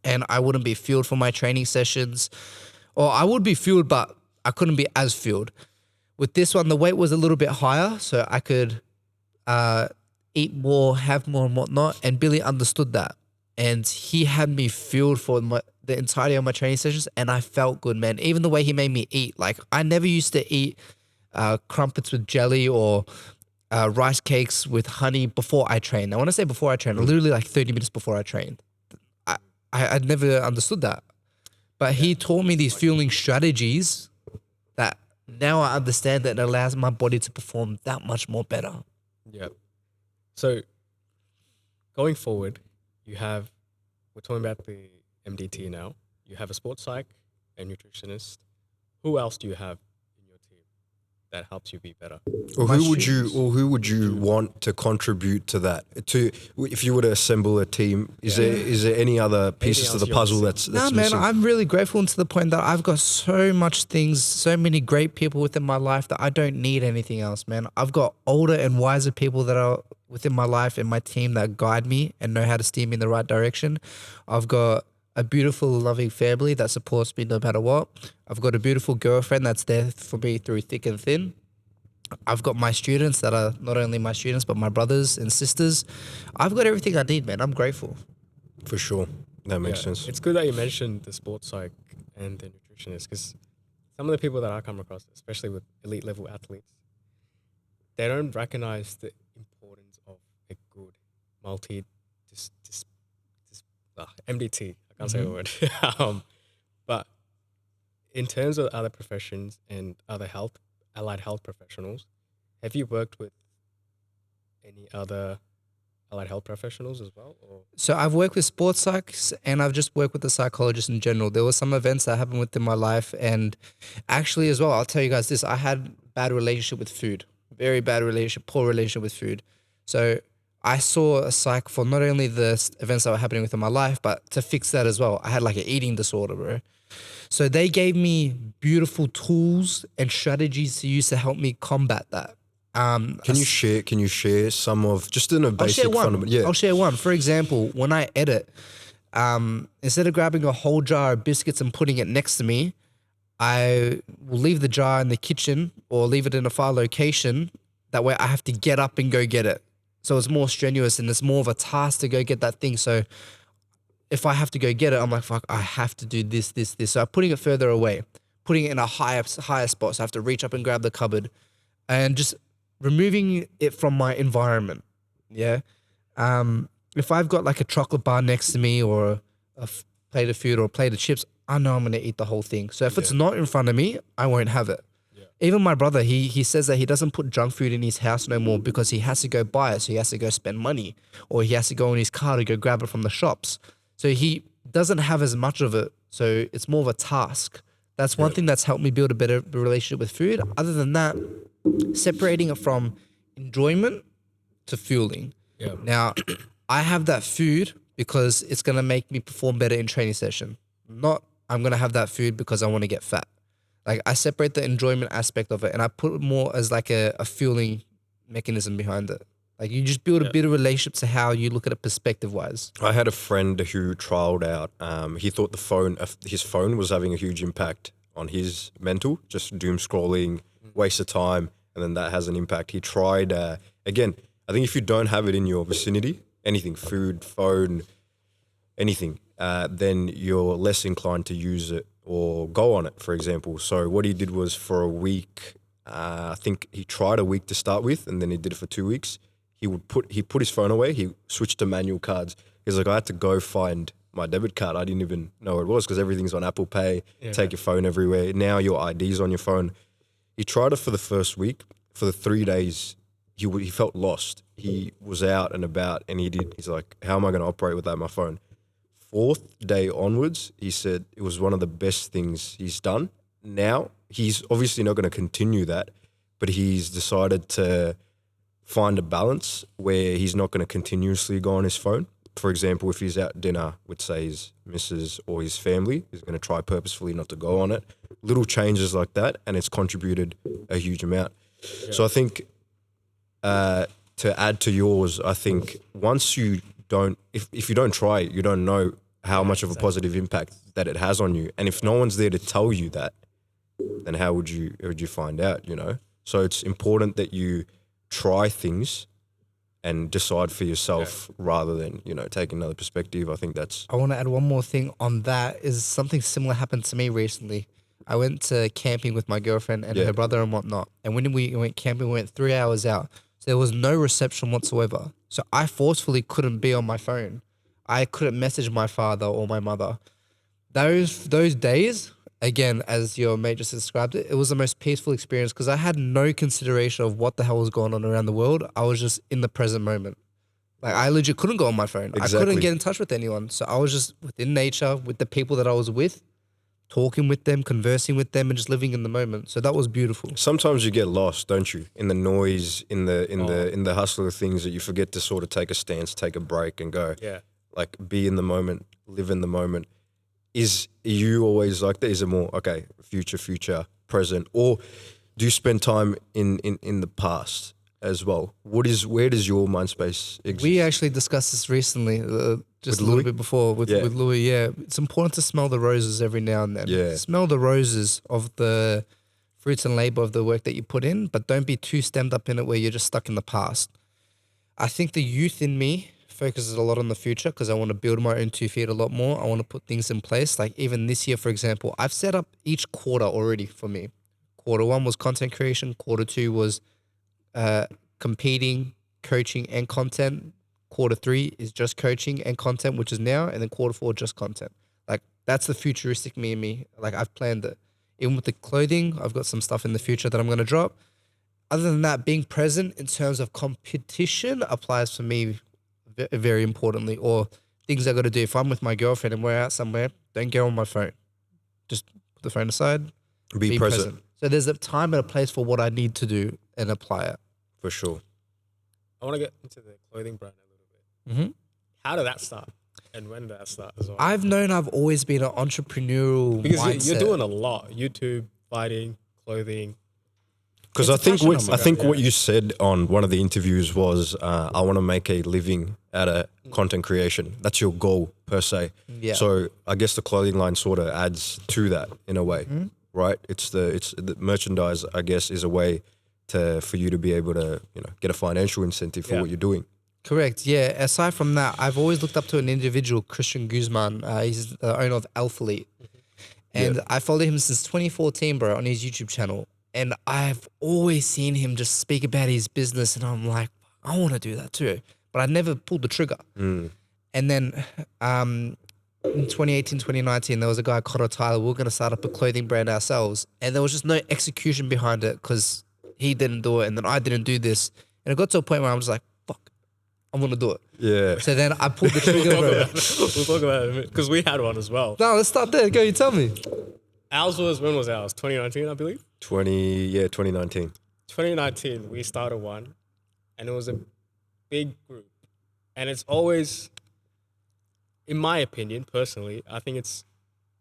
A: And I wouldn't be fueled for my training sessions. Or I would be fueled, but I couldn't be as fueled. With this one, the weight was a little bit higher, so I could eat more, have more and whatnot. And Billy understood that. And he had me fueled for the entirety of my training sessions, and I felt good, man. Even the way he made me eat. Like, I never used to eat crumpets with jelly or rice cakes with honey before I trained. I want to say before I trained, literally like 30 minutes before I trained. I'd never understood that. But he taught me these fueling strategies that now I understand that it allows my body to perform that much more better.
B: Yeah. So going forward, we're talking about the MDT now. You have a sports psych, a nutritionist. Who else do you have in your team that helps you be better?
C: Or who would you want to contribute to that? If you were to assemble a team, is there any other pieces to the puzzle that's
A: No, man,
C: missing?
A: I'm really grateful, and to the point that I've got so many great people within my life that I don't need anything else, man. I've got older and wiser people that are within my life and my team that guide me and know how to steer me in the right direction. I've got a beautiful, loving family that supports me no matter what. I've got a beautiful girlfriend that's there for me through thick and thin. I've got my students that are not only my students, but my brothers and sisters. I've got everything I need, man. I'm grateful.
C: For sure. That makes sense.
B: It's good that you mentioned the sports psych and the nutritionist, because some of the people that I come across, especially with elite level athletes, they don't recognize the importance of a good MDT. I can't say the word. But in terms of other professions and other allied health professionals, have you worked with any other allied health professionals as well? Or?
A: So I've worked with sports psychs, and I've just worked with the psychologists in general. There were some events that happened within my life, and actually as well, I'll tell you guys this, I had bad relationship with food, very bad relationship, poor relationship with food. So I saw a psych for not only the events that were happening within my life, but to fix that as well. I had like an eating disorder, bro. So they gave me beautiful tools and strategies to use to help me combat that.
C: Can you share some of, just in a basic fundamental? Yeah.
A: I'll share one. For example, when I edit, instead of grabbing a whole jar of biscuits and putting it next to me, I will leave the jar in the kitchen or leave it in a far location. That way I have to get up and go get it. So it's more strenuous and it's more of a task to go get that thing. So if I have to go get it, I'm like, fuck, I have to do this. So I'm putting it further away, putting it in a higher spot. So I have to reach up and grab the cupboard and just removing it from my environment. Yeah. If I've got like a chocolate bar next to me or a plate of food or a plate of chips, I know I'm going to eat the whole thing. So if it's not in front of me, I won't have it. Even my brother, he says that he doesn't put junk food in his house no more because he has to go buy it. So he has to go spend money, or he has to go in his car to go grab it from the shops. So he doesn't have as much of it. So it's more of a task. That's one thing that's helped me build a better relationship with food. Other than that, separating it from enjoyment to fueling.
B: Yeah.
A: Now, I have that food because it's going to make me perform better in training session. Not I'm going to have that food because I want to get fat. Like, I separate the enjoyment aspect of it and I put it more as like a fueling mechanism behind it. Like, you just build a bit of relationship to how you look at it perspective wise.
C: I had a friend who trialed out. He thought his phone was having a huge impact on his mental, just doom scrolling, waste of time, and then that has an impact. He tried, again, I think if you don't have it in your vicinity, anything, food, phone, anything, then you're less inclined to use it or go on it, for example. So what he did was for a week, I think he tried a week to start with, and then he did it for 2 weeks. He put his phone away. He switched to manual cards. He's like, I had to go find my debit card. I didn't even know what it was because everything's on Apple Pay.
B: Yeah.
C: Take your phone everywhere. Now your ID's on your phone. He tried it for the first week. For the 3 days, he felt lost. He was out and about, and he's like, how am I going to operate without my phone? 4th day onwards, he said it was one of the best things he's done. Now, he's obviously not going to continue that, but he's decided to find a balance where he's not going to continuously go on his phone. For example, if he's out dinner with, say, his missus or his family, he's going to try purposefully not to go on it. Little changes like that, and it's contributed a huge amount. Yeah. So I think to add to yours, I think once you don't, if you don't try it, you don't know how much of a positive impact that it has on you. And if no one's there to tell you that, then how would you find out, you know? So it's important that you try things and decide for yourself rather than, you know, take another perspective. I think that's...
A: I want to add one more thing on that is something similar happened to me recently. I went to camping with my girlfriend and her brother and whatnot. And when we went camping, we went 3 hours out. So there was no reception whatsoever. So I forcefully couldn't be on my phone. I couldn't message my father or my mother. Those days, again, as your mate just described it, it was the most peaceful experience because I had no consideration of what the hell was going on around the world. I was just in the present moment. Like I legit couldn't go on my phone.
C: Exactly.
A: I couldn't get in touch with anyone. So I was just within nature, with the people that I was with, talking with them, conversing with them, and just living in the moment. So that was beautiful.
C: Sometimes you get lost, don't you? In the noise, in the hustle of things that you forget to sort of take a stance, take a break and go.
B: Yeah.
C: Like be in the moment, live in the moment. Are you always like that? Is it more, okay, future, present? Or do you spend time in the past as well? Where does your mind space exist?
A: We actually discussed this recently, just
C: With
A: a little
C: Louis?
A: bit before with Louis. Yeah, it's important to smell the roses every now and then.
C: Yeah.
A: Smell the roses of the fruits and labor of the work that you put in, but don't be too stemmed up in it where you're just stuck in the past. I think the youth in me focuses a lot on the future because I want to build my own 2 feet a lot more. I want to put things in place. Like even this year, for example, I've set up each quarter already for me. Quarter 1 was content creation. Quarter 2 was competing, coaching, and content. Quarter 3 is just coaching and content, which is now, and then quarter 4 just content. Like that's the futuristic me. Like I've planned it. Even with the clothing, I've got some stuff in the future that I'm going to drop. Other than that, being present in terms of competition applies for me very importantly, or things I got to do. If I'm with my girlfriend and we're out somewhere, don't get on my phone. Just put the phone aside.
C: Be present.
A: So there's a time and a place for what I need to do and apply it.
C: For sure.
B: I want to get into the clothing brand a little bit.
A: Mm-hmm.
B: How did that start? And when did that start as well?
A: I've always been an entrepreneurial
B: Because
A: mindset.
B: you're doing a lot. YouTube, fighting, clothing.
C: Because I think what you said on one of the interviews was, I want to make a living out of content creation. That's your goal per se.
A: Yeah.
C: So I guess the clothing line sort of adds to that in a way, right? It's the merchandise, I guess, is a way for you to be able to, you know, get a financial incentive for what you're doing.
A: Correct. Yeah. Aside from that, I've always looked up to an individual, Christian Guzman. He's the owner of Elite. And I followed him since 2014, bro, on his YouTube channel. And I've always seen him just speak about his business, and I'm like, I want to do that too. But I never pulled the trigger. And then in 2018, 2019, there was a guy, Connor Tyler. We were going to start up a clothing brand ourselves. And there was just no execution behind it because he didn't do it, and then I didn't do this. And it got to a point where I was like, fuck, I'm going to do it.
C: Yeah.
A: So then I pulled the trigger, bro.
B: We'll talk about it because we had one as well.
A: No, let's start there. Go, you tell me.
B: Ours was, when was ours? 2019, I believe?
C: 2019.
B: 2019, we started one, and it was a big group. And it's always, in my opinion, personally, I think it's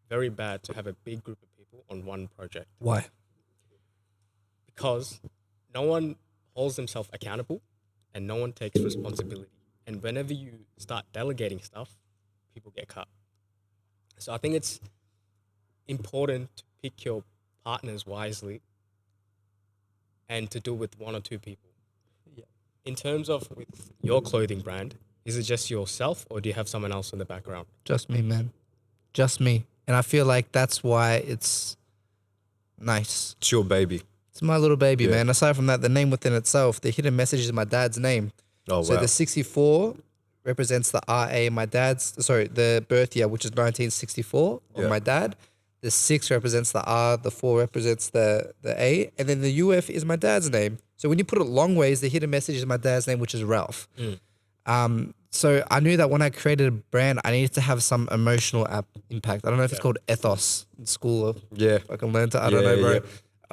B: very bad to have a big group of people on one project.
A: Why?
B: Because no one holds themselves accountable and no one takes responsibility. And whenever you start delegating stuff, people get cut. So I think it's important to pick your partners wisely and to do it with 1 or 2 people. Yeah. In terms of with your clothing brand, is it just yourself or do you have someone else in the background?
A: Just me, man. Just me. And I feel like that's why it's nice.
C: It's your baby.
A: It's my little baby, man. Aside from that, the name within itself, the hidden message is my dad's name.
C: Oh,
A: so
C: wow.
A: the 64 represents the RA, the birth year, which is 1964 of my dad. The 6 represents the R, the 4 represents the A, and then the UF is my dad's name. So when you put it long ways, the hidden message is my dad's name, which is Ralph. So I knew that when I created a brand, I needed to have some emotional impact. I don't know if it's called ethos in school. Or I can learn to, I don't know, bro.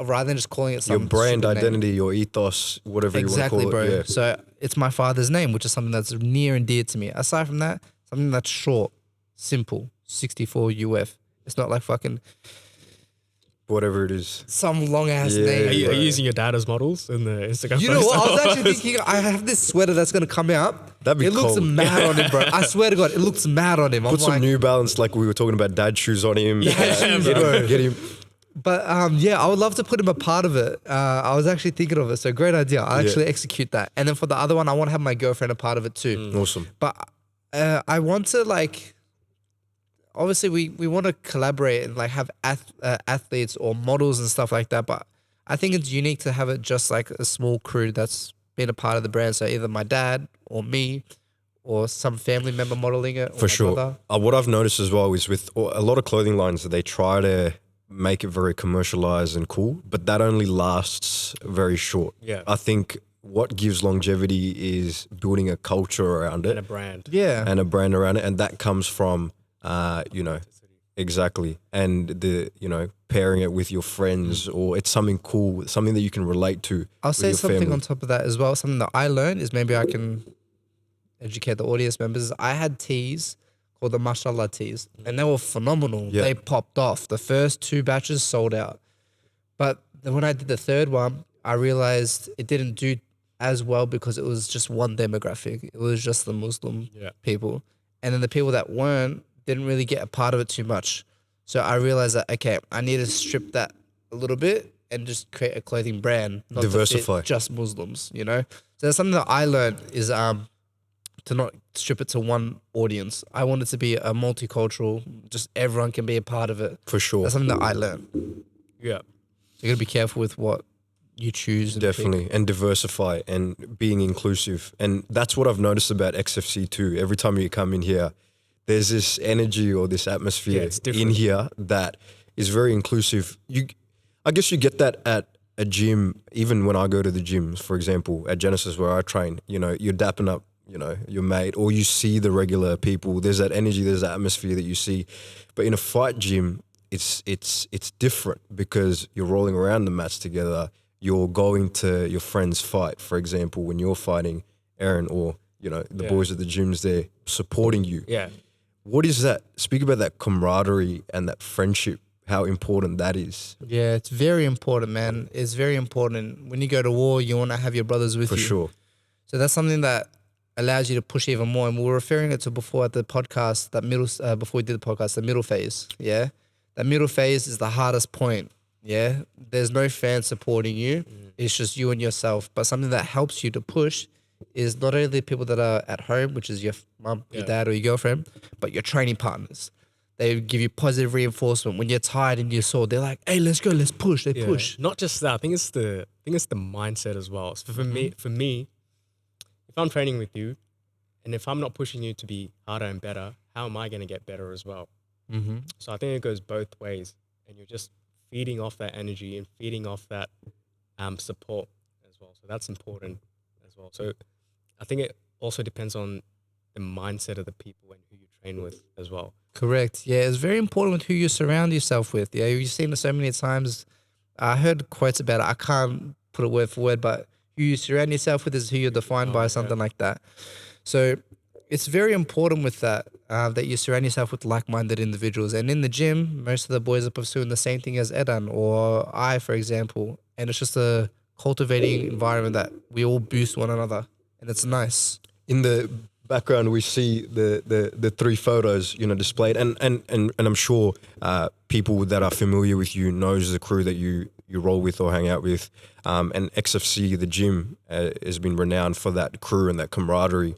A: Rather than just calling it something.
C: Your brand identity,
A: name.
C: your ethos, whatever you want to call it.
A: Exactly, bro.
C: Yeah.
A: So it's my father's name, which is something that's near and dear to me. Aside from that, something that's short, simple, 64 UF. It's not like fucking
C: Whatever it is.
A: some long ass
C: Yeah,
A: name.
B: Are you using your dad as models in the Instagram?
A: You know
B: post?
A: what? I was actually thinking I have this sweater that's gonna come out.
C: That'd be
A: It looks
C: cold.
A: mad on him, bro. I swear to God, it looks mad on him.
C: Put some New Balance, like we were talking about, dad shoes on him. Get him.
A: But yeah, I would love to put him a part of it. I was actually thinking of it. So great idea. I'll actually execute that. And then for the other one, I want to have my girlfriend a part of it too.
C: Awesome.
A: But I want to like, obviously we want to collaborate and like have athletes or models and stuff like that. But I think it's unique to have it just like a small crew that's been a part of the brand. So either my dad or me or some family member modeling it. Or
C: For
A: my
C: sure.
A: brother.
C: What I've noticed as well is with a lot of clothing lines, they try to make it very commercialized and cool, but that only lasts very short.
B: Yeah.
C: I think what gives longevity is building a culture around
B: And a
C: it
B: brand.
A: Yeah.
C: and a brand around it. And that comes from, exactly. And pairing it with your friends, or it's something cool, something that you can relate to.
A: I'll
C: with
A: say
C: your
A: something
C: family.
A: on top of that as well. Something that I learned is maybe I can educate the audience members. I had teas called the Mashallah teas, and they were phenomenal.
C: Yeah.
A: They popped off. The first 2 batches sold out. But then when I did the third one, I realized it didn't do as well because it was just one demographic. It was just the Muslim people. And then the people that weren't didn't really get a part of it too much. So I realized that, okay, I need to strip that a little bit and just create a clothing brand. Not
C: Diversify.
A: To fit just Muslims, you know? So that's something that I learned is to not strip it to one audience. I want it to be a multicultural, just everyone can be a part of it.
C: For sure.
A: That's something that I learned.
B: Yeah.
A: So you got to be careful with what you choose. And
C: Definitely.
A: pick.
C: And diversify and being inclusive. And that's what I've noticed about XFC too. Every time you come in here, there's this energy or this atmosphere
B: it's
C: in
B: different.
C: here that is very inclusive. I guess you get that at a gym, even when I go to the gyms, for example, at Genesis where I train, you're dapping up, your mate, or you see the regular people. There's that energy, there's that atmosphere that you see. But in a fight gym, it's different because you're rolling around the mats together. You're going to your friend's fight, for example, when you're fighting Aaron or, the boys at the gyms there supporting you.
B: Yeah.
C: What is that? Speak about that camaraderie and that friendship, how important that is.
A: Yeah, it's very important, man. It's very important. When you go to war, you want to have your brothers with
C: For
A: you.
C: sure.
A: So that's something that allows you to push even more. And we were referring it to before at the podcast, before we did the podcast, the middle phase. Yeah. That middle phase is the hardest point. Yeah. There's no fan supporting you. It's just you and yourself. But something that helps you to push is not only the people that are at home, which is your mum, your dad, or your girlfriend, but your training partners. They give you positive reinforcement. When you're tired and you're sore, they're like, hey, let's go, let's push. They push.
B: Not just that. I think it's the mindset as well. So for me, if I'm training with you, and if I'm not pushing you to be harder and better, how am I going to get better as well?
A: Mm-hmm.
B: So I think it goes both ways, and you're just feeding off that energy and feeding off that support as well. So that's important as well. So I think it also depends on the mindset of the people and who you train with as well.
A: Correct. Yeah, it's very important with who you surround yourself with. Yeah, you've seen it so many times. I heard quotes about it. I can't put it word for word, but who you surround yourself with is who you're defined by, something like that. So it's very important with that, that you surround yourself with like-minded individuals. And in the gym, most of the boys are pursuing the same thing as Edan or I, for example. And it's just a cultivating environment that we all boost one another. And it's nice.
C: In the background, we see the 3 photos, displayed, and I'm sure people that are familiar with you knows the crew that you roll with or hang out with. And XFC, the gym, has been renowned for that crew and that camaraderie.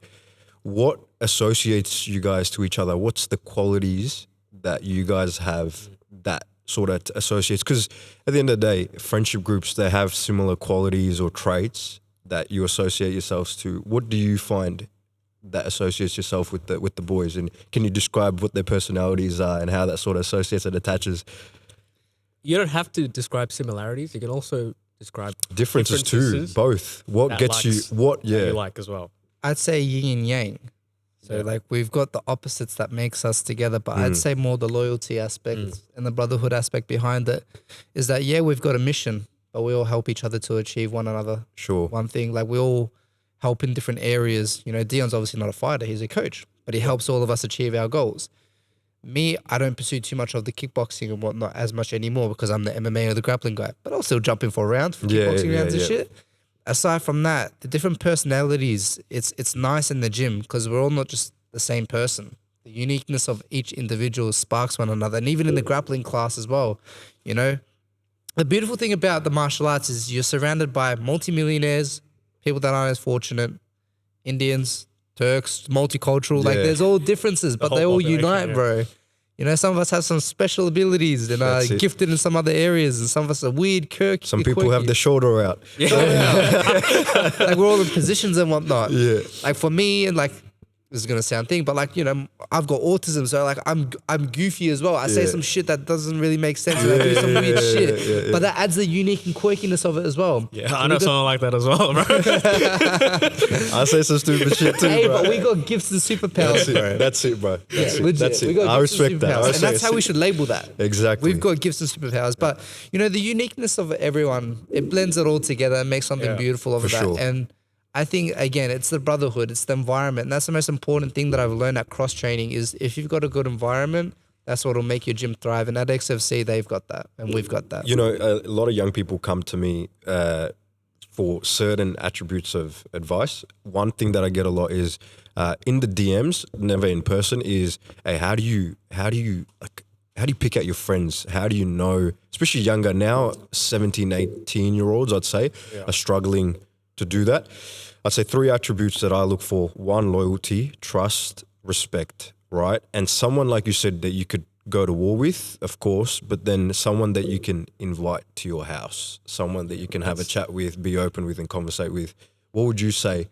C: What associates you guys to each other? What's the qualities that you guys have that sort of associates? Because at the end of the day, friendship groups, they have similar qualities or traits that you associate yourselves to. What do you find that associates yourself with the boys? And can you describe what their personalities are and how that sort of associates and attaches?
B: You don't have to describe similarities. You can also describe
C: Differences too, both. What
B: that
C: gets you,
B: likes-
C: what,
B: that
C: yeah.
B: you like as well.
A: I'd say yin and yang. So
B: Yeah.
A: like we've got the opposites that makes us together, but I'd say more the loyalty aspect and the brotherhood aspect behind it is that, yeah, we've got a mission, but we all help each other to achieve one another.
C: Sure.
A: One thing, like we all help in different areas. You know, Dion's obviously not a fighter, he's a coach, but he helps all of us achieve our goals. Me, I don't pursue too much of the kickboxing and whatnot as much anymore because I'm the MMA or the grappling guy, but I'll still jump in for a round for
C: Yeah,
A: kickboxing
C: yeah,
A: rounds and
C: yeah.
A: shit. Aside from that, the different personalities, it's nice in the gym because we're all not just the same person. The uniqueness of each individual sparks one another. And even in the grappling class as well, you know, the beautiful thing about the martial arts is you're surrounded by multimillionaires, people that aren't as fortunate, Indians, Turks, multicultural. Like
C: Yeah.
A: there's all differences, but
B: whole
A: they all
B: population,
A: unite,
B: yeah.
A: bro. You know, some of us have some special abilities and are
C: That's it.
A: gifted in some other areas, and some of us are weird, quirky.
C: Some people have
A: quirky.
C: their shoulder out.
A: Like we're all in positions and whatnot.
C: Yeah.
A: Like for me, and like this is gonna sound thing, but like, you know, I've got autism, so like I'm goofy as well. I say
C: Yeah.
A: some shit that doesn't really make sense, and I do some weird shit.
C: yeah.
A: But that adds the unique and quirkiness of it as well.
B: Yeah, I know someone like that as well, bro.
C: I say some stupid shit too,
A: Hey,
C: bro.
A: but we got gifts and superpowers,
C: That's
A: bro.
C: it. That's it, bro. That's it.
A: Legit.
C: That's
A: We
C: it.
A: got
C: I
A: gifts and
C: respect that.
A: superpowers,
C: I
A: and that's
C: say-
A: how we should label that.
C: Exactly.
A: We've got gifts and superpowers, but you know, the uniqueness of everyone, it blends it all together and makes something
B: Yeah,
A: beautiful of
C: for
A: that.
C: sure.
A: And I think again, it's the brotherhood, it's the environment. And that's the most important thing that I've learned at cross training is if you've got a good environment, that's what will make your gym thrive. And at XFC, they've got that, and we've got that.
C: You know, a lot of young people come to me for certain attributes of advice. One thing that I get a lot is in the DMs, never in person, is, hey, how do you pick out your friends? How do you know, especially younger now, 17, 18-year-olds, I'd say, are struggling to do that. I'd say 3 attributes that I look for. 1, loyalty, trust, respect, right? And someone, like you said, that you could go to war with, of course, but then someone that you can invite to your house, someone that you can have a chat with, be open with and conversate with. What would you say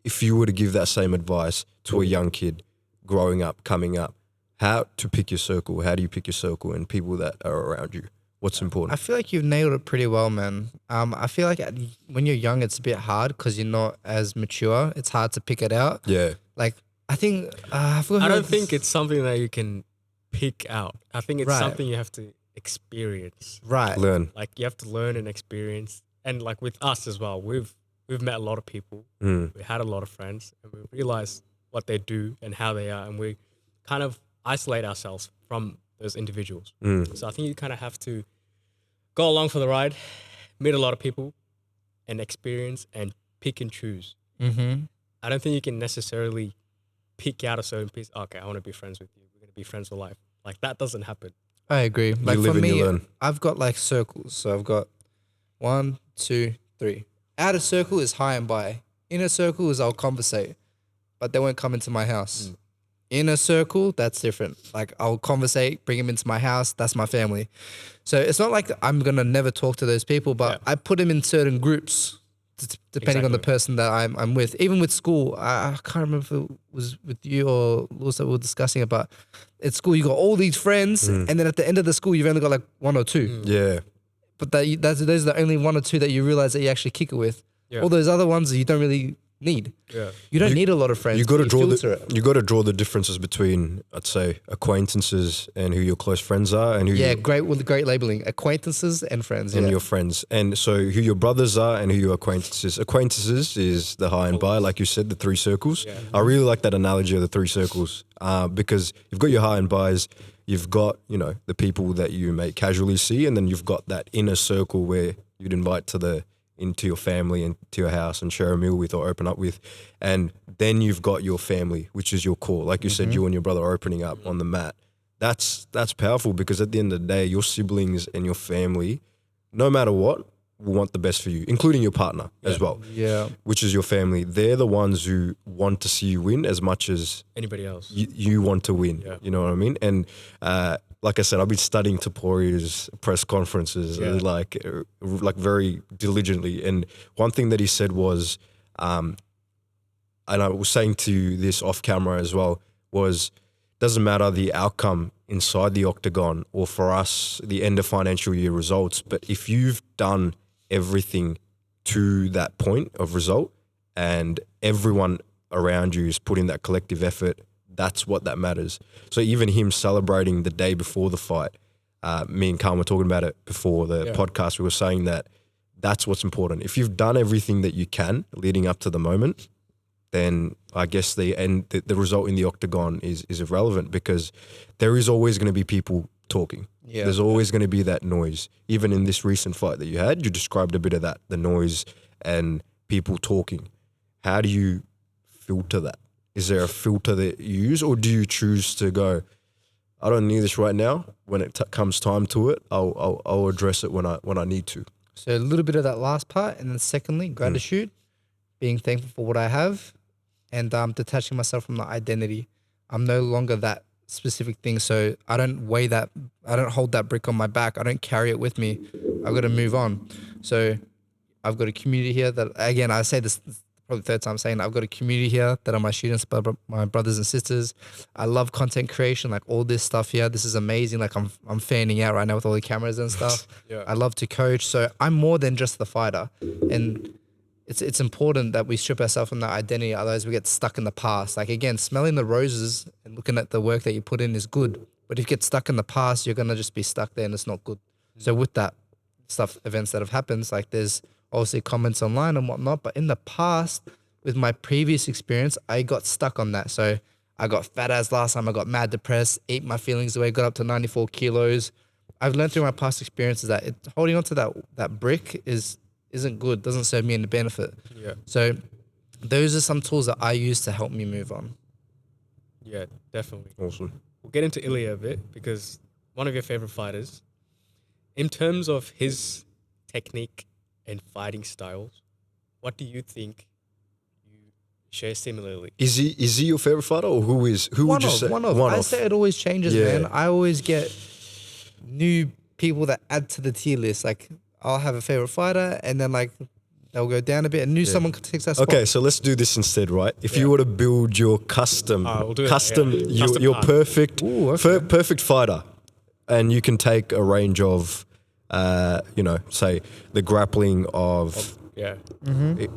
C: if you were to give that same advice to a young kid growing up, coming up? How to pick your circle? How do you pick your circle and people that are around you? What's
A: I
C: important?
A: feel like you've nailed it pretty well, man. I feel like when you're young, it's a bit hard because you're not as mature. It's hard to pick it out.
C: Yeah.
A: Like, I think, I
B: don't think it's something that you can pick out. I think it's
A: Right.
B: something you have to experience.
A: right.
C: Learn.
B: Like you have to learn and experience. And like with us as well, we've met a lot of people.
C: Mm.
B: We had a lot of friends, and we realized what they do and how they are, and we kind of isolate ourselves from those individuals.
C: Mm.
B: So I think you kind of have to go along for the ride, meet a lot of people, and experience and pick and choose.
A: Mm-hmm.
B: I don't think you can necessarily pick out a certain piece. Okay, I want to be friends with you. We're going to be friends for life. Like that doesn't happen.
A: I agree. Like
C: live
A: for
C: and you
A: me,
C: learn.
A: I've got like circles. So I've got 1, 2, 3. Outer circle is high and by. Inner circle is I'll conversate, but they won't come into my house. Inner circle, that's different. Like I'll conversate, bring them into my house. That's my family. So it's not like I'm gonna never talk to those people, but
B: Yeah.
A: I put them in certain groups depending on the
B: Exactly.
A: person that I'm with. Even with school, I can't remember if it was with you or Lewis that we were discussing it, but at school you got all these friends, and then at the end of the school you've only got like 1 or 2.
C: Yeah.
A: But those are the only 1 or 2 that you realize that you actually kick it with.
B: Yeah.
A: All those other ones you don't really need.
B: Yeah.
A: You don't need a lot of friends.
C: You got to
A: but
C: draw
A: filter it.
C: you got to draw the differences between, I'd say, acquaintances and who your close friends are, and who
A: Yeah,
C: your,
A: great with great labeling. Acquaintances and friends.
C: and
A: yeah.
C: your friends, and so who your brothers are and who your acquaintances. Acquaintances is the high and by, like you said, the 3 circles.
B: Yeah.
C: I really like that analogy of the 3 circles, because you've got your high and bys, you've got, you know, the people that you may casually see, and then you've got that inner circle where you'd invite into your family and to your house and share a meal with or open up with. And then you've got your family, which is your core. Like you said, you and your brother are opening up on the mat. That's powerful, because at the end of the day, your siblings and your family, no matter what, will want the best for you, including your partner as well,
A: Yeah.
C: which is your family. They're the ones who want to see you win as much as
B: Anybody else?
C: you want to win.
B: Yeah.
C: You know what I mean? And like I said, I've been studying Tapori's press conferences like very diligently. And one thing that he said was, and I was saying to this off camera as well, was doesn't matter the outcome inside the octagon or for us, the end of financial year results. But if you've done everything to that point of result and everyone around you is putting that collective effort, that's what that matters. So even him celebrating the day before the fight, me and Kaan were talking about it before the podcast. We were saying that that's what's important. If you've done everything that you can leading up to the moment, then I guess the result in the octagon is irrelevant, because there is always going to be people talking. Yeah. There's always going to be that noise. Even in this recent fight that you had, you described a bit of that, the noise and people talking. How do you filter that? Is there a filter that you use, or do you choose to go, I don't need this right now. When it comes time to it, I'll address it when I need to.
A: So a little bit of that last part, and then secondly, gratitude, being thankful for what I have, and detaching myself from the identity. I'm no longer that specific thing, so I don't weigh that. I don't hold that brick on my back. I don't carry it with me. I've got to move on. So I've got a community here that, again, I say this probably the third time saying, I've got a community here that are my students, my brothers and sisters. I love content creation, like all this stuff here. This is amazing. Like I'm fanning out right now with all the cameras and stuff. I love to coach. So I'm more than just the fighter. And it's important that we strip ourselves from that identity. Otherwise we get stuck in the past. Like, again, smelling the roses and looking at the work that you put in is good. But if you get stuck in the past, you're going to just be stuck there, and it's not good. So with that stuff, events that have happened, like there's obviously comments online and whatnot, but in the past, with my previous experience, I got stuck on that. So I got fat as last time, I got mad depressed, ate my feelings away, got up to 94 kilos. I've learned through my past experiences that holding on to that brick isn't good, doesn't serve me any benefit. Yeah. So those are some tools that I use to help me move on.
B: Yeah, definitely.
C: Awesome.
B: We'll get into Ilya a bit, because one of your favorite fighters, in terms of his technique and fighting styles, what do you think you share similarly?
C: Is he your favorite fighter, or who would you say?
A: One of. I say it always changes, man. I always get new people that add to the tier list. Like, I'll have a favorite fighter, and then like they'll go down a bit, and someone takes that spot.
C: Okay, so let's do this instead, right? If you were to build your your perfect perfect fighter, and you can take a range of say the grappling of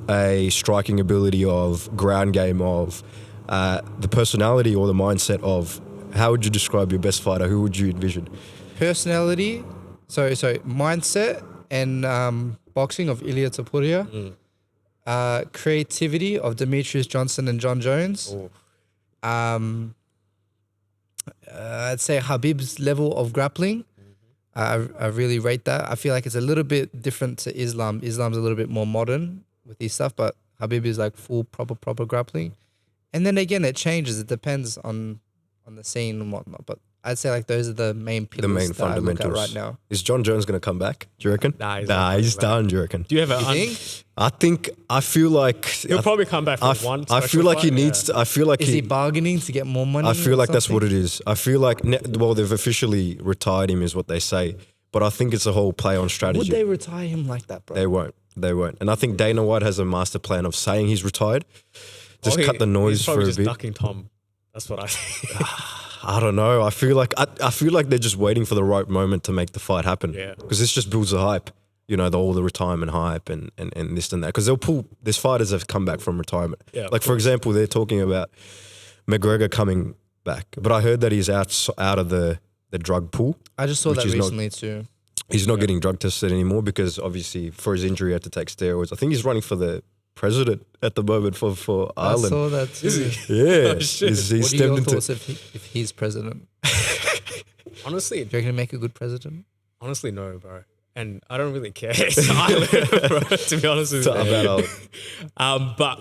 C: a striking ability of ground game of the personality or the mindset of, how would you describe your best fighter? Who would you envision?
A: Personality, so mindset and boxing of Ilya Topuria. Creativity of Demetrius Johnson and John Jones. I'd say Habib's level of grappling. I really rate that. I feel like it's a little bit different to Islam. Islam's a little bit more modern with his stuff, but Habib is like full proper grappling. And then again, it changes. It depends on the scene and whatnot. But I'd say like those are the main pillars, the main fundamentals I look at right now.
C: Is John Jones going to come back? Do you reckon?
B: Nah,
C: he's done. Do you reckon?
B: Do you have
C: I feel like
B: he'll probably come back for one.
C: I feel like he needs to. I feel like
A: is he bargaining to get more money?
C: I feel like that's what it is. I feel like they've officially retired him, is what they say. But I think it's a whole play on strategy.
A: Would they retire him like that, bro?
C: They won't. And I think Dana White has a master plan of saying he's retired. Just cut the noise for a bit.
B: Ducking Tom. That's what I think.
C: I don't know. I feel like they're just waiting for the right moment to make the fight happen. Yeah. Because this just builds the hype. All the retirement hype and this and that. Because there's fighters that have come back from retirement. Yeah, like, for example, they're talking about McGregor coming back. But I heard that he's out of the drug pool.
A: I just saw that recently too.
C: He's not getting drug tested anymore because obviously for his injury he had to take steroids. I think he's running for the president at the moment for Ireland.
A: I saw that too.
C: Is he? Yeah.
A: Oh,
C: he's
A: what are your thoughts if he's president?
B: Honestly,
A: do you reckon he'd make a good president?
B: Honestly, no, bro. And I don't really care. It's Ireland, bro, to be honest with you. But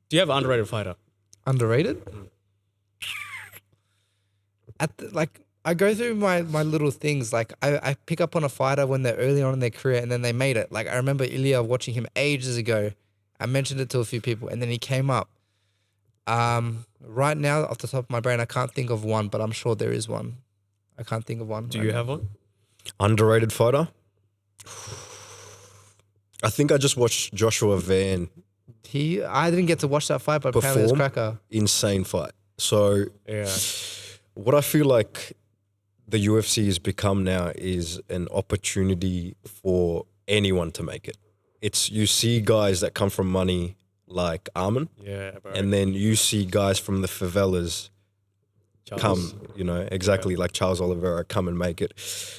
B: do you have an underrated fighter?
A: Underrated? I go through my little things. Like I pick up on a fighter when they're early on in their career and then they made it. Like I remember Ilya, watching him ages ago. I mentioned it to a few people and then he came up. Right now, off the top of my brain, I can't think of one, but I'm sure there is one. I can't think of one.
B: Do you have one?
C: Underrated fighter? I think I just watched Joshua Van
A: I didn't get to watch that fight, but apparently it was
C: Perform.
A: cracker.
C: Insane fight. So
B: Yeah.
C: what I feel like the UFC has become now is an opportunity for anyone to make it. It's you see guys that come from money like Armin,
B: Yeah, bro.
C: and then you see guys from the favelas
B: Charles.
C: come, exactly like Charles Oliveira, come and make it.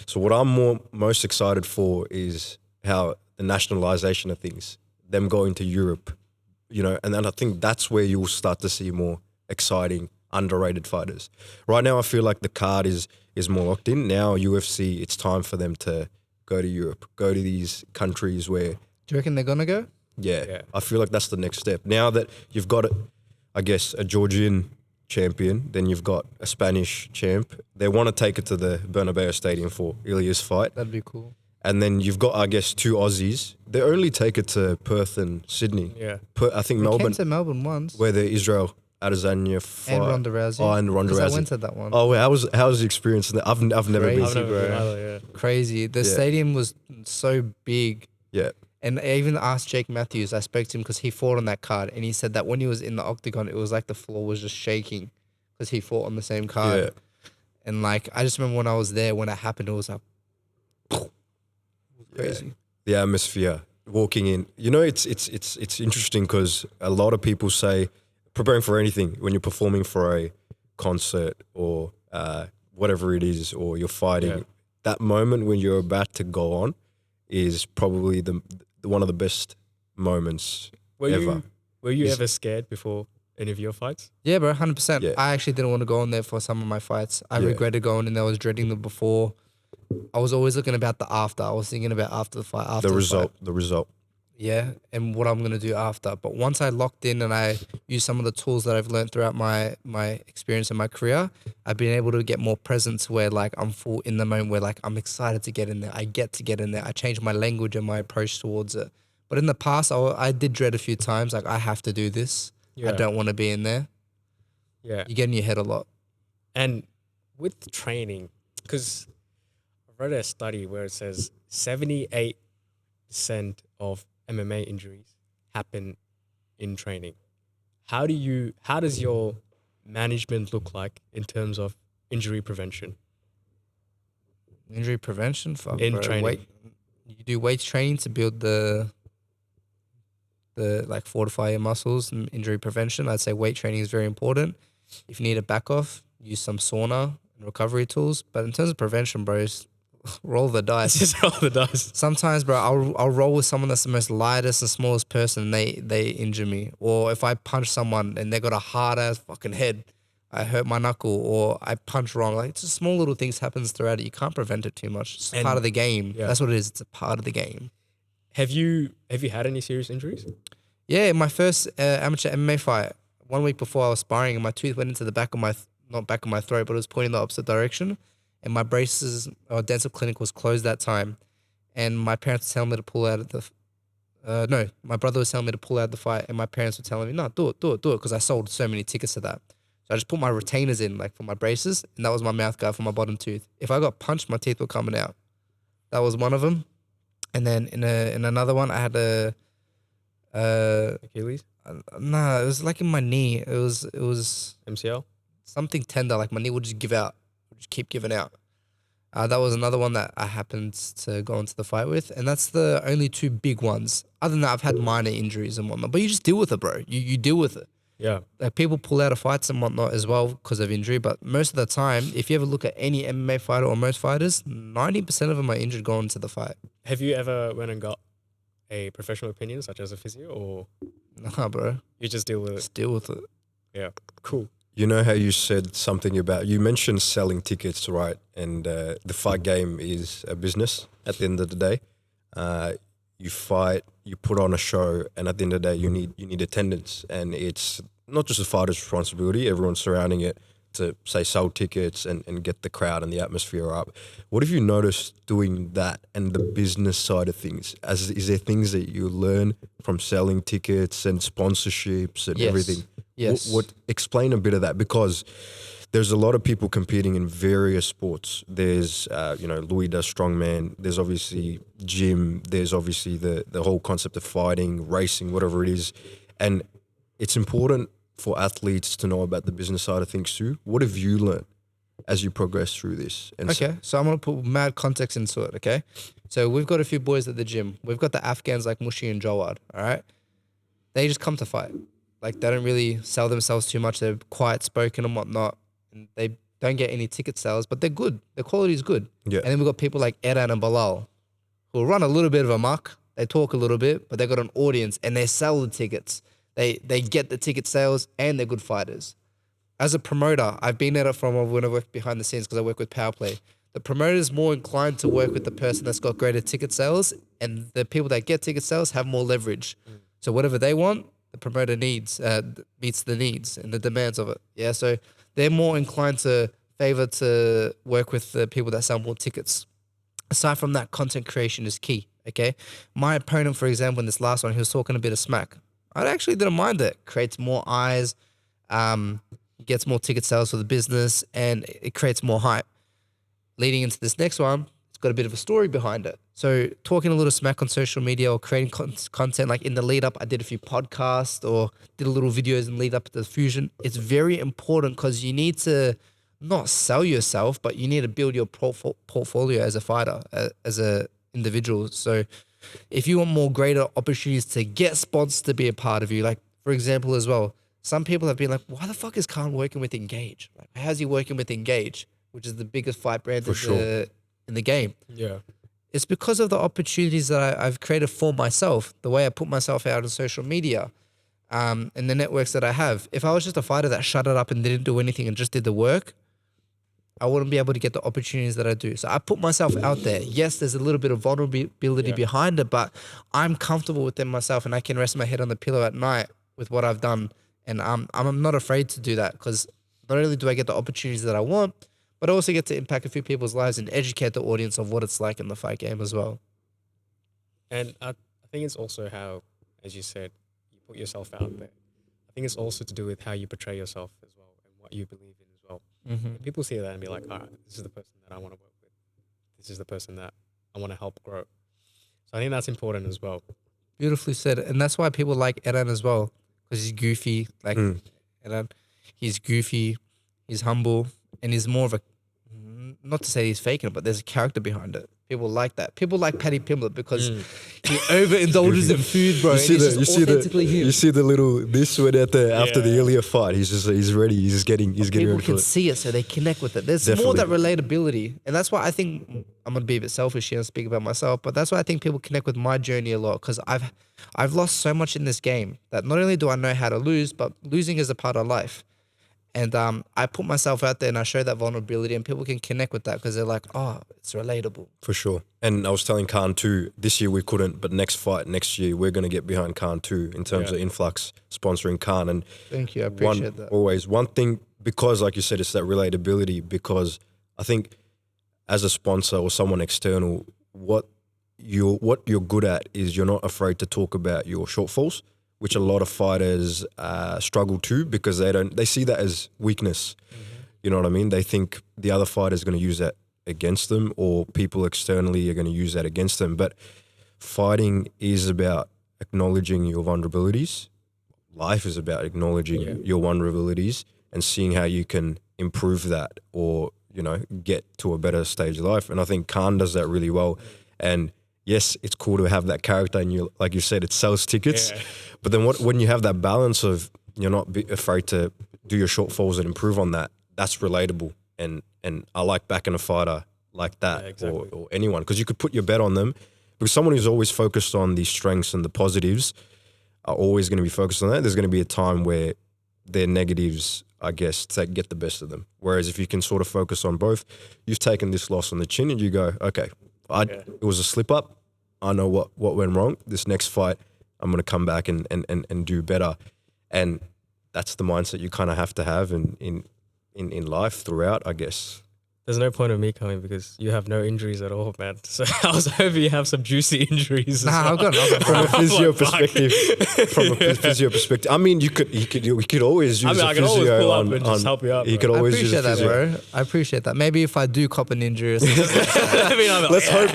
C: So what I'm most excited for is how the nationalization of things, them going to Europe, and then I think that's where you'll start to see more exciting, underrated fighters. Right now, I feel like the card is more locked in. Now, UFC, it's time for them to go to Europe, go to these countries where,
A: Do you reckon they're gonna go?
B: Yeah.
C: I feel like that's the next step. Now that you've got, I guess, a Georgian champion, then you've got a Spanish champ. They want to take it to the Bernabeu Stadium for Ilya's fight.
A: That'd be cool.
C: And then you've got, I guess, 2 Aussies. They only take it to Perth and Sydney.
B: Yeah.
C: I think
A: We
C: Melbourne,
A: came to Melbourne once.
C: where the Israel Adesanya fight.
A: And Ronda Rousey.
C: Oh, and Ronda
A: 'Cause I
C: Rousey.
A: went to that one.
C: Oh, how was the experience? I've never
A: Crazy.
C: been.
B: I've never
A: bro.
B: been either, yeah.
A: Crazy. The
C: Yeah.
A: stadium was so big.
C: Yeah.
A: And I even asked Jake Matthews, I spoke to him because he fought on that card. And he said that when he was in the octagon, it was like the floor was just shaking because he fought on the same card.
C: Yeah.
A: And like, I just remember when I was there, when it happened, it was like, crazy.
C: The atmosphere, walking in. It's interesting because a lot of people say preparing for anything when you're performing for a concert or whatever it is, or you're fighting.
B: Yeah.
C: That moment when you're about to go on is probably the one of the best moments ever.
B: Were you
C: Is-
B: ever scared before any of your fights?
A: Yeah, bro, 100%.
C: Yeah.
A: I actually didn't want to go in there for some of my fights. I
C: Yeah.
A: regretted going in there. I was dreading the before. I was always looking about the after. I was thinking about after the fight, after
C: The
A: fight.
C: result.
A: Yeah, and what I'm gonna do after. But once I locked in and I used some of the tools that I've learned throughout my experience in my career, I've been able to get more presence where like I'm full in the moment, where like I'm excited to get in there. I get to get in there. I change my language and my approach towards it. But in the past, I did dread a few times. Like I have to do this.
B: Yeah.
A: I don't want to be in there.
B: Yeah.
A: You get in your head a lot.
B: And with training, because I read a study where it says 78% of MMA injuries happen in training. How does your management look like in terms of injury prevention?
A: Injury prevention, fuck,
B: In
A: bro.
B: training.
A: You do weight training to build the like fortify your muscles and injury prevention. I'd say weight training is very important. If you need a back off, use some sauna and recovery tools. But in terms of prevention, bro, just roll the dice.
B: Just roll the dice.
A: Sometimes, bro, I'll roll with someone that's the most lightest and smallest person, and they injure me. Or if I punch someone and they got a hard ass fucking head, I hurt my knuckle, or I punch wrong. Like, it's just small little things happens throughout it. You can't prevent it too much. It's
B: And-
A: part of the game.
B: yeah.
A: That's what it is. It's a part of the game.
B: Have you had any serious injuries?
A: Yeah, in my first amateur MMA fight, 1 week before I was sparring, and my tooth went into the back of my, not back of my throat, but it was pointing the opposite direction. And my braces or dental clinic was closed that time. And my parents were telling me to pull out of the, my brother was telling me to pull out the fight, and my parents were telling me, no, do it, because I sold so many tickets to that. So I just put my retainers in, like for my braces, and that was my mouth guard for my bottom tooth. If I got punched, my teeth were coming out. That was one of them. And then in another one, I had
B: Achilles?
A: nah, it was like in my knee. It was
B: MCL?
A: something tender, like my knee would just give out, would just keep giving out. That was another one that I happened to go into the fight with, and that's the only 2 big ones. Other than that, I've had minor injuries and whatnot, but you just deal with it, bro. You deal with it.
B: Yeah.
A: Like people pull out of fights and whatnot as well because of injury, but most of the time, if you ever look at any MMA fighter or most fighters, 90% of them are injured going into the fight.
B: Have you ever went and got a professional opinion, such as a physio, or
A: Nah, bro.
B: you just deal with it?
A: Just deal with it.
B: Yeah. Cool.
C: You know how you said something about, you mentioned selling tickets, right? And the fight game is a business at the end of the day. You fight, you put on a show, and at the end of the day, you need attendance. And it's not just the fighter's responsibility, everyone surrounding it to, say, sell tickets and get the crowd and the atmosphere up. What have you noticed doing that and the business side of things? Is there things that you learn from selling tickets and sponsorships and
A: Yes.
C: everything?
A: Yes.
C: What explain a bit of that, because there's a lot of people competing in various sports. There's Louis does strongman. There's obviously gym. There's obviously the whole concept of fighting, racing, whatever it is. And it's important for athletes to know about the business side of things too. What have you learned as you progress through this? And
A: Okay, so I'm gonna put mad context into it. Okay, so we've got a few boys at the gym. We've got the Afghans like Mushi and Jawad. All right, they just come to fight. Like they don't really sell themselves too much. They're quiet spoken and whatnot, and they don't get any ticket sales, but they're good. The quality is good.
C: Yeah.
A: And then we've got people like Eran and Bilal, who run a little bit of a muck. They talk a little bit, but they got an audience and they sell the tickets. They get the ticket sales and they're good fighters. As a promoter, I've been at it from when I work behind the scenes because I work with Power Play. The promoter is more inclined to work with the person that's got greater ticket sales, and the people that get ticket sales have more leverage. So whatever they want, the promoter needs meets the needs and the demands of it. Yeah, so they're more inclined to favor to work with the people that sell more tickets. Aside from that, content creation is key. Okay, my opponent, for example, in this last one, he was talking a bit of smack. I actually didn't mind it. Creates more eyes, gets more ticket sales for the business, and it creates more hype. Leading into this next one, it's got a bit of a story behind it. So talking a little smack on social media or creating content, like in the lead up, I did a few podcasts or did a little videos in lead up to the fusion. It's very important because you need to not sell yourself, but you need to build your portfolio as a fighter, as a individual. So if you want more greater opportunities to get sponsors to be a part of you, like for example as well, some people have been like, why the fuck is Kaan working with Engage? Like, how's he working with Engage, which is the biggest fight brand in the game?
B: Yeah.
A: It's because of the opportunities that I've created for myself, the way I put myself out on social media, and the networks that I have. If I was just a fighter that shut it up and didn't do anything and just did the work, I wouldn't be able to get the opportunities that I do. So I put myself out there. Yes, there's a little bit of vulnerability behind it, but I'm comfortable within myself and I can rest my head on the pillow at night with what I've done. And I'm not afraid to do that because not only do I get the opportunities that I want, but I also get to impact a few people's lives and educate the audience of what it's like in the fight game as well.
B: And I think it's also how, as you said, you put yourself out there. I think it's also to do with how you portray yourself as well and what you believe in as well.
A: Mm-hmm.
B: People see that and be like, all right, this is the person that I want to work with. This is the person that I want to help grow. So I think that's important as well.
A: Beautifully said. And that's why people like Eran as well, because he's goofy. Like Eran, he's goofy, he's humble, and he's more of a, not to say he's faking it, but there's a character behind it. People like that. People like Paddy Pimblett because he overindulges in food, bro. You
C: see the little this one at the after the earlier fight. He's ready. He's getting ready for it.
A: People can see it, so they connect with it. There's more that relatability, and that's why I think I'm gonna be a bit selfish here and speak about myself. But that's why I think people connect with my journey a lot because I've lost so much in this game that not only do I know how to lose, but losing is a part of life. And I put myself out there and I show that vulnerability and people can connect with that because they're like, oh, it's relatable.
C: For sure. And I was telling Kaan too, this year we couldn't, but next year, we're going to get behind Kaan too in terms of Influx sponsoring Kaan. And
A: thank you. I appreciate that.
C: Always. One thing, because like you said, it's that relatability because I think as a sponsor or someone external, what you're good at is you're not afraid to talk about your shortfalls, which a lot of fighters struggle to because they see that as weakness. You know what I mean? They think the other fighter is going to use that against them or people externally are going to use that against them. But fighting is about acknowledging your vulnerabilities. Life is about acknowledging your vulnerabilities and seeing how you can improve that or, get to a better stage of life. And I think Kaan does that really well. And yes, it's cool to have that character and you, like you said, it sells tickets. Yeah. But then when you have that balance of you're not afraid to do your shortfalls and improve on that, that's relatable. And I like backing a fighter like that or anyone because you could put your bet on them because someone who's always focused on the strengths and the positives are always going to be focused on that. There's going to be a time where their negatives, I guess, get the best of them. Whereas if you can sort of focus on both, you've taken this loss on the chin and you go, okay, it was a slip up. I know what went wrong. This next fight, I'm going to come back and do better. And that's the mindset you kind of have to have in life throughout, I guess.
B: there's no point of me coming because you have no injuries at all, man. So I was hoping you have some juicy injuries.
A: Nah, I've got nothing.
C: From a physio
B: Fuck.
C: perspective, physio perspective. I mean, we could always use
B: I
C: a
B: can always
C: physio
B: pull up
C: on.
B: and just help you out,
C: He
B: bro.
C: could
A: I
C: always use a
A: appreciate that,
C: physio.
A: bro. I appreciate that. Maybe if I do cop an injury or something.
B: I mean, I'm like,
C: Let's hope.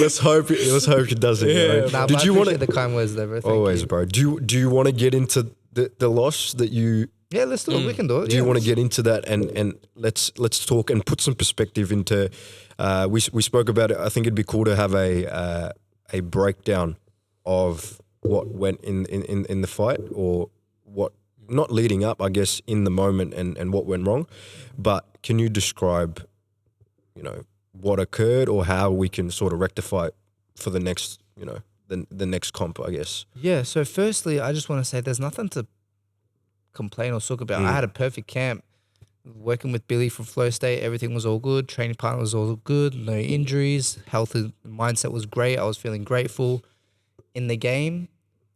C: Let's hope. Let's hope he doesn't.
B: Yeah,
C: you know?
A: Nah,
C: Did
A: but
C: you
A: I
C: want
A: appreciate
C: to?
A: the kind words there, bro. Thank
C: Always,
A: you.
C: bro. Do you want to get into the loss that you?
A: Yeah, let's do it. We can do it.
C: Do you
A: yeah,
C: want to get into that and let's talk and put some perspective into? We spoke about it. I think it'd be cool to have a breakdown of what went in the fight or what not leading up, I guess, in the moment and what went wrong. But can you describe, what occurred or how we can sort of rectify it for the next, the next comp, I guess.
A: Yeah, so firstly, I just want to say there's nothing to complain or talk about. I had a perfect camp. Working with Billy from Flow State, everything was all good. Training partner was all good. No injuries. Health and mindset was great. I was feeling grateful. In the game,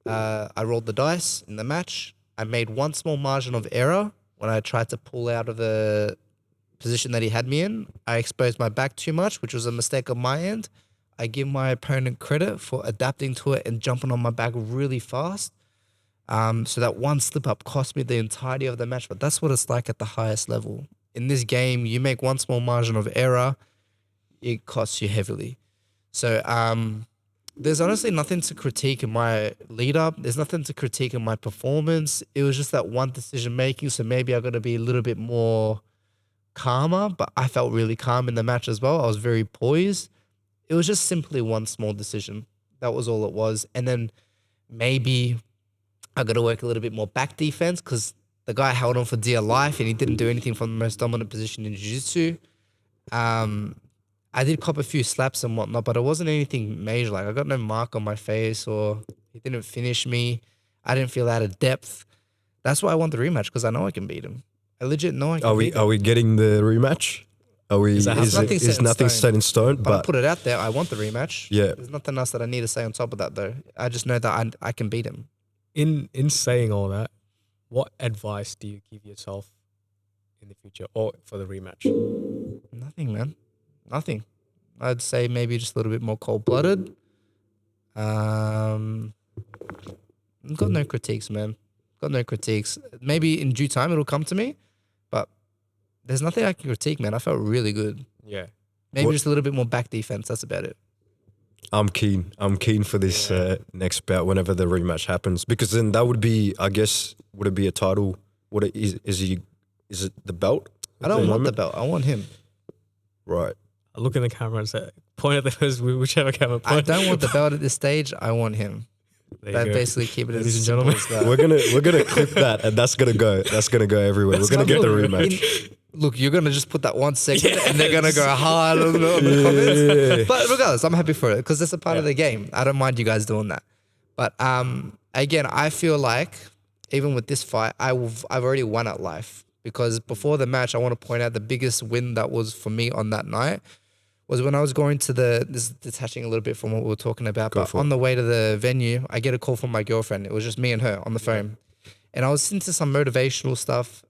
A: I rolled the dice in the match. I made one small margin of error when I tried to pull out of the position that he had me in. I exposed my back too much, which was a mistake on my end. I give my opponent credit for adapting to it and jumping on my back really fast. So that one slip up cost me the entirety of the match, but that's what it's like at the highest level. In this game, you make one small margin of error, it costs you heavily. So there's honestly nothing to critique in my lead up. There's nothing to critique in my performance. It was just that one decision making. So maybe I got to be a little bit more calmer, but I felt really calm in the match as well. I was very poised. It was just simply one small decision. That was all it was. And then maybe I got to work a little bit more back defense because the guy held on for dear life and he didn't do anything from the most dominant position in jiu-jitsu. I did cop a few slaps and whatnot, but it wasn't anything major. Like I got no mark on my face or he didn't finish me. I didn't feel out of depth. That's why I want the rematch because I know I can beat him. I legit know I can beat him.
C: Are we getting the rematch? Are we? Is nothing set in stone?
A: But I put it out there. I want the rematch.
C: Yeah.
A: There's nothing else that I need to say on top of that though. I just know that I can beat him.
B: In saying all that, what advice do you give yourself in the future or for the rematch?
A: Nothing, man. Nothing. I'd say maybe just a little bit more cold-blooded. Got no critiques, man. Got no critiques. Maybe in due time it'll come to me, but there's nothing I can critique, man. I felt really good.
B: Yeah.
A: Maybe just a little bit more back defense. That's about it.
C: I'm keen. I'm keen for this next bout whenever the rematch happens because then that would be, I guess, would it be a title? Is it the belt?
A: I don't want the belt. I want him.
C: Right.
B: I look in the camera and say, point at the first, whichever camera.
A: I don't want the belt at this stage. I want him.
B: There
A: That
B: you go.
A: basically keep it
B: Ladies
A: as
B: and
A: simple
B: gentlemen.
A: as that.
C: We're gonna clip that and that's gonna go everywhere. We're gonna get the rematch.
A: Look, you're gonna just put that 1 second, and they're gonna go hard on the comments. But regardless, I'm happy for it because it's a part of the game. I don't mind you guys doing that. But again, I feel like even with this fight, I've already won at life because before the match, I want to point out the biggest win that was for me on that night was when I was going to this is detaching a little bit from what we were talking about, but on the way to the venue, I get a call from my girlfriend. It was just me and her on the phone. And I was listening to some motivational stuff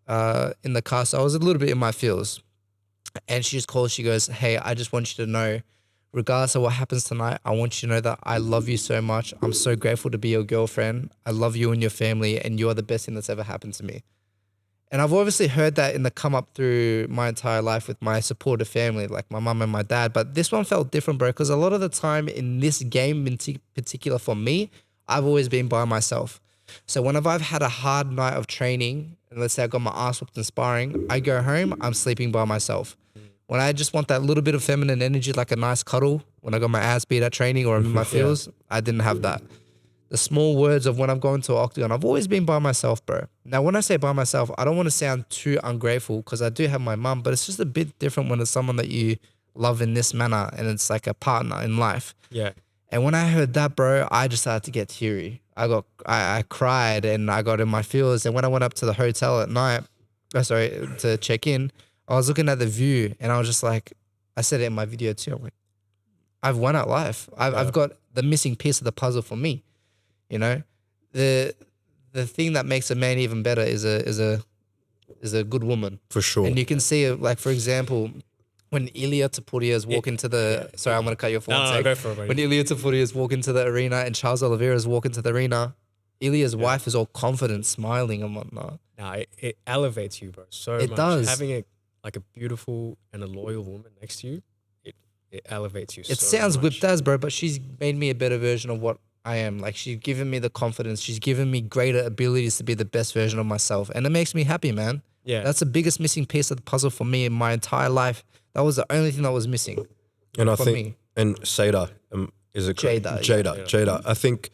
A: in the car, so I was a little bit in my feels. And she just calls, she goes, hey, I just want you to know, regardless of what happens tonight, I want you to know that I love you so much. I'm so grateful to be your girlfriend. I love you and your family, and you are the best thing that's ever happened to me. And I've obviously heard that in the come up through my entire life with my supportive family, like my mum and my dad. But this one felt different, bro, because a lot of the time in this game in particular for me, I've always been by myself. So whenever I've had a hard night of training, and let's say I got my ass whooped in sparring, I go home, I'm sleeping by myself. When I just want that little bit of feminine energy, like a nice cuddle, when I got my ass beat at training or I'm in my feels, I didn't have that. The small words of when I'm going to an octagon, I've always been by myself, bro. Now, when I say by myself, I don't want to sound too ungrateful because I do have my mum, but it's just a bit different when it's someone that you love in this manner and it's like a partner in life.
B: Yeah.
A: And when I heard that, bro, I just started to get teary. I cried and I got in my feels. And when I went up to the hotel at night, to check in, I was looking at the view and I was just like, I said it in my video too. I'm like, I've won at life. I've got the missing piece of the puzzle for me. You know, the thing that makes a man even better is a is a good woman.
C: For sure.
A: And you can see it, like, for example, when Ilia Tapuria's walk into the... Sorry, I'm going to cut you off for one sec.
B: Go for it, bro.
A: When Ilia Tapuria's walk into the arena and Charles Oliveira's walk into the arena, Ilia's wife is all confident, smiling and whatnot.
B: Nah, it elevates you, bro, so
A: It
B: much.
A: does.
B: Having a beautiful and a loyal woman next to you, it elevates you
A: It
B: so
A: sounds
B: much.
A: whipped as, bro, but she's made me a better version of what I am. Like, she's given me the confidence. She's given me greater abilities to be the best version of myself. And it makes me happy, man.
B: Yeah.
A: That's the biggest missing piece of the puzzle for me in my entire life. That was the only thing that was missing.
C: And I
A: for
C: think,
A: me.
C: and Seda, is it correct? Jada. I think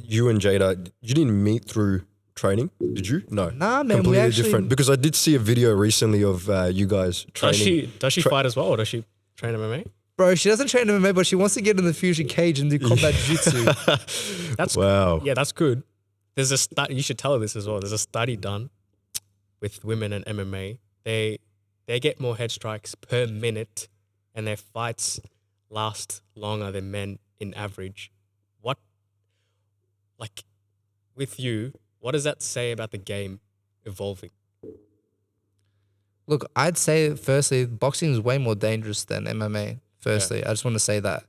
C: you and Jada, you didn't meet through training, did you? No.
A: Nah, man, we
C: Completely
A: actually-
C: different. Because I did see a video recently of you guys training.
B: Does she fight as well, or does she train MMA?
A: Bro, she doesn't train MMA, but she wants to get in the fusion cage and do combat jiu-jitsu.
B: That's
C: Wow.
B: Yeah, that's good. There's a study. You should tell her this as well. There's a study done with women in MMA. They get more head strikes per minute, and their fights last longer than men in average. What, like, with you, what does that say about the game evolving?
A: Look, I'd say, firstly, boxing is way more dangerous than MMA. Firstly, I just want to say that.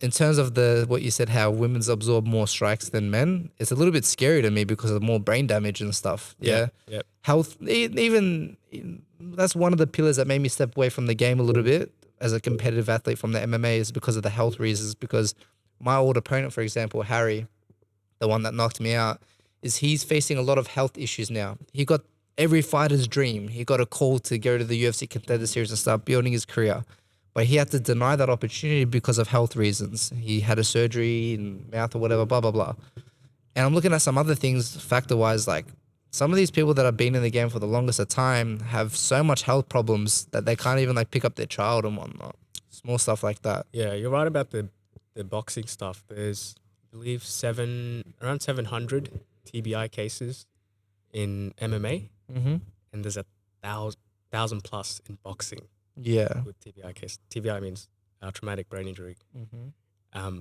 A: In terms of what you said, how women's absorb more strikes than men, it's a little bit scary to me because of more brain damage and stuff. Yeah.
B: Yep.
A: Health, even that's one of the pillars that made me step away from the game a little bit as a competitive athlete from the MMA is because of the health reasons. Because my old opponent, for example, Harry, the one that knocked me out, he's facing a lot of health issues now. He got every fighter's dream. He got a call to go to the UFC Contender Series and start building his career. But he had to deny that opportunity because of health reasons. He had a surgery in mouth or whatever, blah, blah, blah. And I'm looking at some other things factor-wise, like some of these people that have been in the game for the longest of time have so much health problems that they can't even like pick up their child and whatnot. Small stuff like that.
B: Yeah, you're right about the boxing stuff. There's, I believe, around 700 TBI cases in MMA,
A: Mm-hmm.
B: and there's 1,000 plus in boxing
A: Yeah.
B: with TBI case. TBI means traumatic brain injury.
A: Mm-hmm.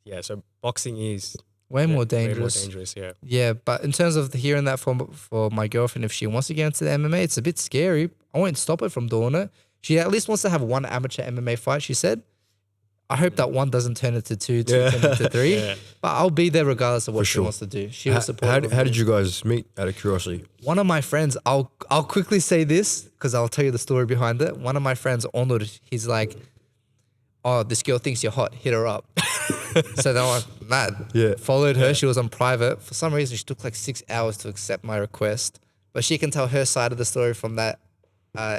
B: Yeah, so boxing is
A: Way more
B: Way more
A: dangerous.
B: dangerous, yeah.
A: Yeah, but in terms of hearing that for my girlfriend, if she wants to get into the MMA, it's a bit scary. I won't stop her from doing it. She at least wants to have one amateur MMA fight, she said. I hope that one doesn't turn into two turn into three.
B: Yeah.
A: But I'll be there regardless of what she
C: sure.
A: wants to do. She will support
C: How did you guys meet, out of curiosity?
A: One of my friends, I'll quickly say this because I'll tell you the story behind it. One of my friends, Arnold, he's like, oh, this girl thinks you're hot, hit her up. So then I'm like, mad.
C: Yeah.
A: Followed her. She was on private. For some reason, she took like 6 hours to accept my request. But she can tell her side of the story from that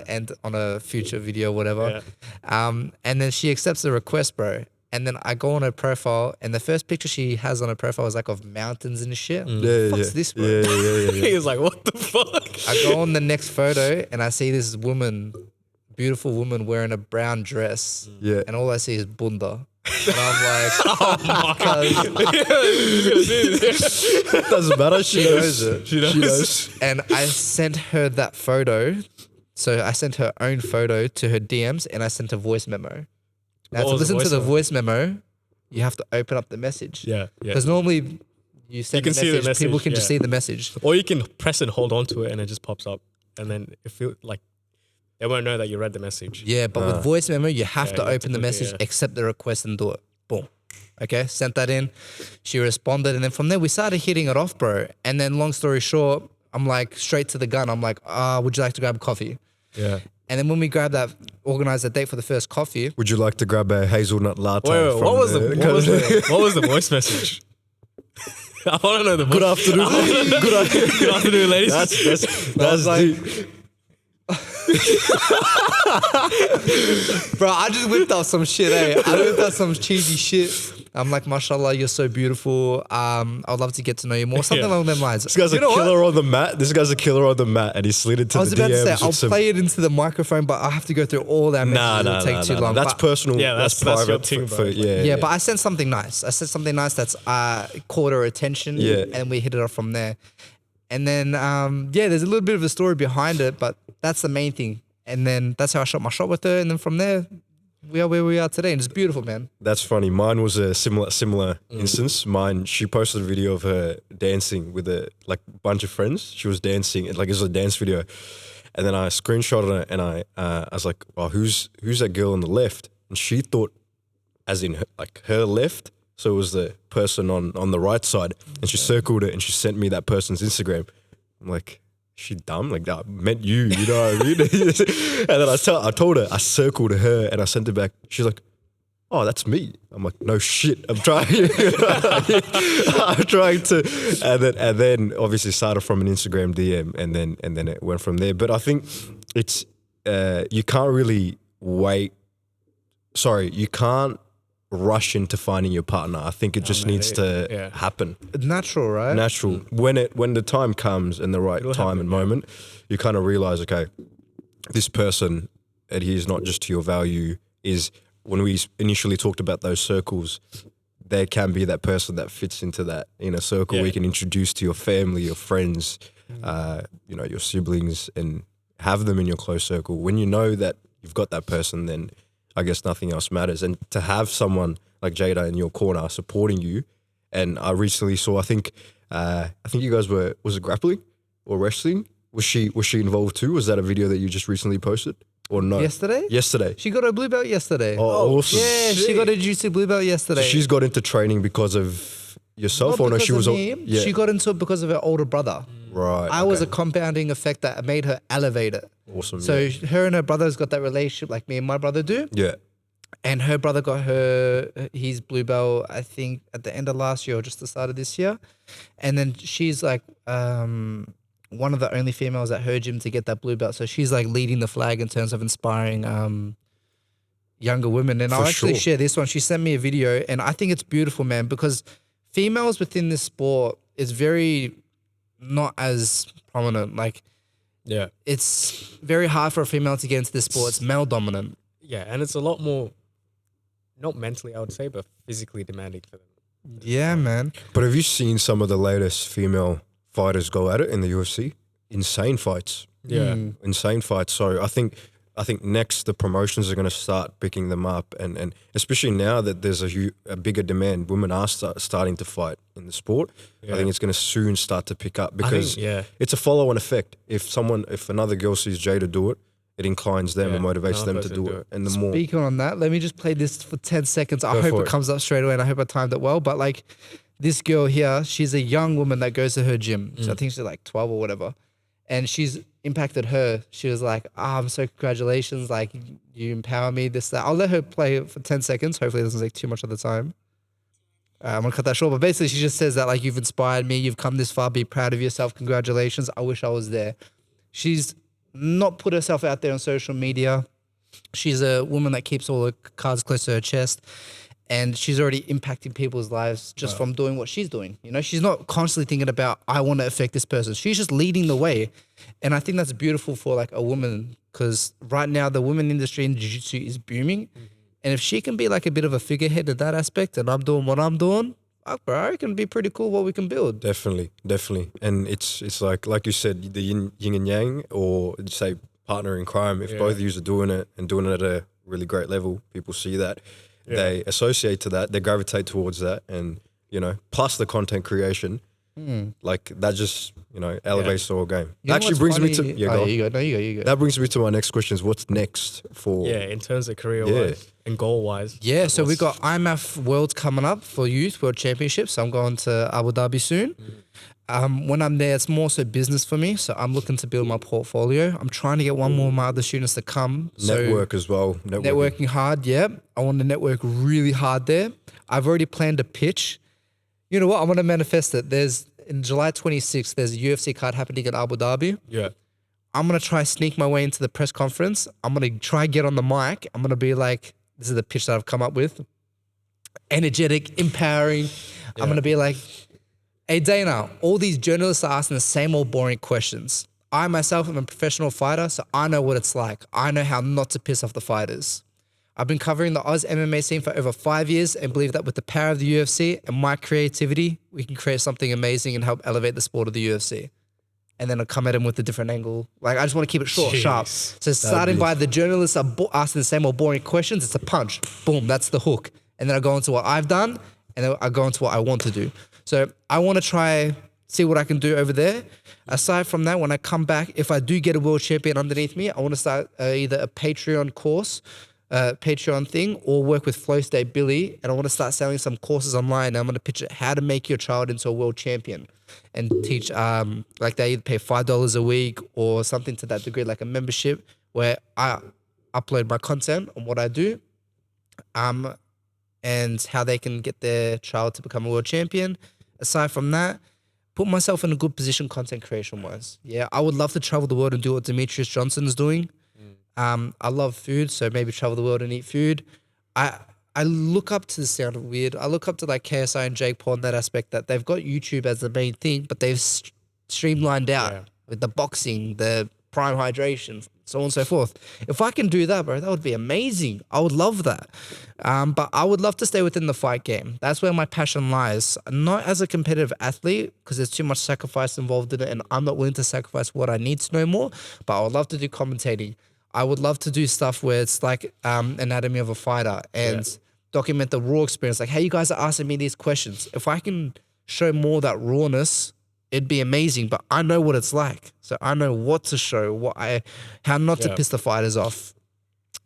A: end on a future video, whatever.
B: Yeah.
A: And then she accepts the request, bro. And then I go on her profile, and the first picture she has on her profile is like of mountains and shit. What's this, bro?
C: Yeah.
B: He was like, what the fuck?
A: I go on the next photo, and I see this woman, beautiful woman, wearing a brown dress.
C: Yeah.
A: And all I see is bunda. And I'm like,
B: Oh my God.
C: Doesn't matter. She knows
A: it.
C: She knows.
A: And I sent her that photo. So I sent her own photo to her DMs, and I sent a voice memo. Now,
B: What
A: to
B: was the
A: listen to
B: voice
A: the
B: memo?
A: voice memo, you have to open up the message.
B: Yeah.
A: Because normally you send
B: can
A: the
B: see the
A: message, people
B: message,
A: can just
B: yeah.
A: see the message.
B: Or you can press and hold on to it and it just pops up. And then it feels like they won't know that you read the message.
A: Yeah, but with voice memo, you have
B: Yeah,
A: to
B: you have to
A: open the
B: click it,
A: message,
B: yeah.
A: accept the request, and do it. Boom. Okay, sent that in. She responded, and then from there we started hitting it off, bro. And then, long story short, I'm like straight to the gun. I'm like, would you like to grab coffee?
C: Yeah.
A: And then when we organized a date for the first coffee,
C: Would you like to grab a hazelnut latte?
B: Wait,
C: from
B: what was the voice message? I want to know the voice.
C: Good afternoon.
B: Good afternoon, ladies.
C: That's
A: like-
C: deep.
A: bro, I just whipped out some shit, eh? I whipped out some cheesy shit. I'm like, mashallah, you're so beautiful. I'd love to get to know you more. Something
B: Yeah.
A: along them lines.
C: This guy's a killer on the mat. This guy's a killer on the mat, and he slid into
A: I was
C: the
A: about to
C: DMs
A: say,
C: with
A: I'll
C: some.
A: play it into the microphone, but I have to go through all that messages. It'll take too long.
C: That's
A: But-
C: personal.
B: Yeah,
C: that's
B: that's your
C: private.
B: thing, bro.
A: Yeah, but I sent something nice. I said something nice that's caught her attention.
C: Yeah.
A: And we hit it off from there. And then, there's a little bit of a story behind it, but that's the main thing. And then that's how I shot my shot with her. And then from there, we are where we are today, and it's beautiful, man.
C: That's funny. Mine was a similar instance. Mine, she posted a video of her dancing with a bunch of friends. She was dancing, and it was a dance video. And then I screenshotted it, and I was like, "Well, who's that girl on the left?" And she thought, as in her left. So it was the person on the right side, and she circled it, and she sent me that person's Instagram. I'm like, she dumb? Like, that meant you know what I mean? And then I told her, I circled her, and I sent it back. She's like, oh, that's me. I'm like, no shit, I'm trying. I'm trying to, and then obviously started from an Instagram DM, and then it went from there. But I think it's you can't really wait. Sorry, you can't rush into finding your partner. I think it just needs to happen.
A: Natural, right?
C: Natural. When the time comes and the right time and moment, you kind of realize, okay, this person adheres not just to your value. Is when we initially talked about those circles, there can be that person that fits into that inner circle. We can introduce to your family, your friends, your siblings, and have them in your close circle. When you know that you've got that person, then I guess nothing else matters. And to have someone like Jada in your corner supporting you, and I recently saw, I think you guys was it grappling or wrestling? Was she involved too? Was that a video that you just recently posted or no? Yesterday.
A: She got her blue belt yesterday.
C: Oh, awesome.
A: Yeah, she got her jiu-jitsu blue belt yesterday.
C: So she's got into training because of yourself,
A: Not
C: or no?
A: because
C: She
A: of
C: was.
A: me.
C: Yeah.
A: She got into it because of her older brother.
C: Right.
A: I was a compounding effect that made her elevate it.
C: Awesome.
A: So her and her brother's got that relationship like me and my brother do.
C: Yeah.
A: And her brother got his blue belt, I think, at the end of last year or just the start of this year. And then she's like one of the only females at her gym to get that blue belt. So she's like leading the flag in terms of inspiring younger women. And I'll actually share this one. She sent me a video, and I think it's beautiful, man, because females within this sport is very not as prominent. Like, it's very hard for a female to get into this sport. It's male dominant.
B: Yeah, and it's a lot more, not mentally, I would say, but physically demanding for them.
A: Yeah, man.
C: But have you seen some of the latest female fighters go at it in the UFC? Insane fights.
B: Yeah.
C: Insane fights. So I think next the promotions are going to start picking them up, and especially now that there's a bigger demand, women are starting to fight in the sport. I think it's going to soon start to pick up because it's a follow-on effect. If another girl sees Jada do it, it inclines them and motivates them to do it. And the more.
A: Speaking on that, let me just play this for 10 seconds. I hope it comes up straight away, and I hope I timed it well. But like this girl here, she's a young woman that goes to her gym. So I think she's like 12 or whatever. And she's impacted her. She was like, I'm so congratulations. Like, you empower me, this, that. I'll let her play it for 10 seconds. Hopefully it doesn't take too much of the time. I'm going to cut that short. But basically, she just says that, like, you've inspired me. You've come this far. Be proud of yourself. Congratulations. I wish I was there. She's not put herself out there on social media. She's a woman that keeps all her cards close to her chest. And she's already impacting people's lives just from doing what she's doing. You know, she's not constantly thinking about, I want to affect this person. She's just leading the way. And I think that's beautiful for like a woman, because right now the women industry in jiu-jitsu is booming. And if she can be like a bit of a figurehead in that aspect, and I'm doing what I'm doing, bro, it can be pretty cool what we can build.
C: Definitely. And it's like you said, the yin and yang, or say partner in crime. If both of you are doing it and doing it at a really great level, people see that. They associate to that, they gravitate towards that, and plus the content creation, like that just elevates the whole game.
A: You know
C: Actually brings me to
A: you go.
C: That brings me to my next question: is what's next for?
B: In terms of career wise and goal wise.
A: Yeah, so we got IMMAF Worlds coming up for youth World Championships. So I'm going to Abu Dhabi soon. When I'm there, it's more so business for me. So I'm looking to build my portfolio. I'm trying to get one more of my other students to come.
C: Network as well.
A: Networking hard, yeah. I want to network really hard there. I've already planned a pitch. You know what? I'm going to manifest it. In July 26th, there's a UFC card happening in Abu Dhabi.
B: Yeah.
A: I'm going to try sneak my way into the press conference. I'm going to try get on the mic. I'm going to be like, this is the pitch that I've come up with. Energetic, empowering. I'm going to be like, hey, Dana, all these journalists are asking the same old boring questions. I myself am a professional fighter, so I know what it's like. I know how not to piss off the fighters. I've been covering the Oz MMA scene for over 5 years and believe that with the power of the UFC and my creativity, we can create something amazing and help elevate the sport of the UFC. and then I come at him with a different angle. Like, I just want to keep it short, sharp.
B: Jeez.
A: So starting by the journalists are asking the same old boring questions, it's a punch. Boom, that's the hook. And then I go into what I've done, and then I go into what I want to do. So I want to try, see what I can do over there. Aside from that, when I come back, if I do get a world champion underneath me, I want to start either a Patreon course, Patreon thing, or work with Flow State Billy, and I want to start selling some courses online. I'm going to pitch it how to make your child into a world champion, and teach like they either pay $5 a week or something to that degree, like a membership where I upload my content on what I do, and how they can get their child to become a world champion. Aside from that, put myself in a good position content creation wise. Yeah, I would love to travel the world and do what Demetrius Johnson is doing. I love food, so maybe travel the world and eat food. I look up to, the sound of weird, I look up to like KSI and Jake Paul in that aspect, that they've got YouTube as the main thing, but they've streamlined out with the boxing, the prime hydration, so on and so forth. If I can do that, bro, that would be amazing. I would love that. But I would love to stay within the fight game. That's where my passion lies. Not as a competitive athlete, because there's too much sacrifice involved in it, and I'm not willing to sacrifice what I need to know more, but I would love to do commentating. I would love to do stuff where it's like Anatomy of a Fighter and document the raw experience. Like, hey, you guys are asking me these questions. If I can show more that rawness, it'd be amazing. But I know what it's like. So I know what to show, how not to piss the fighters off.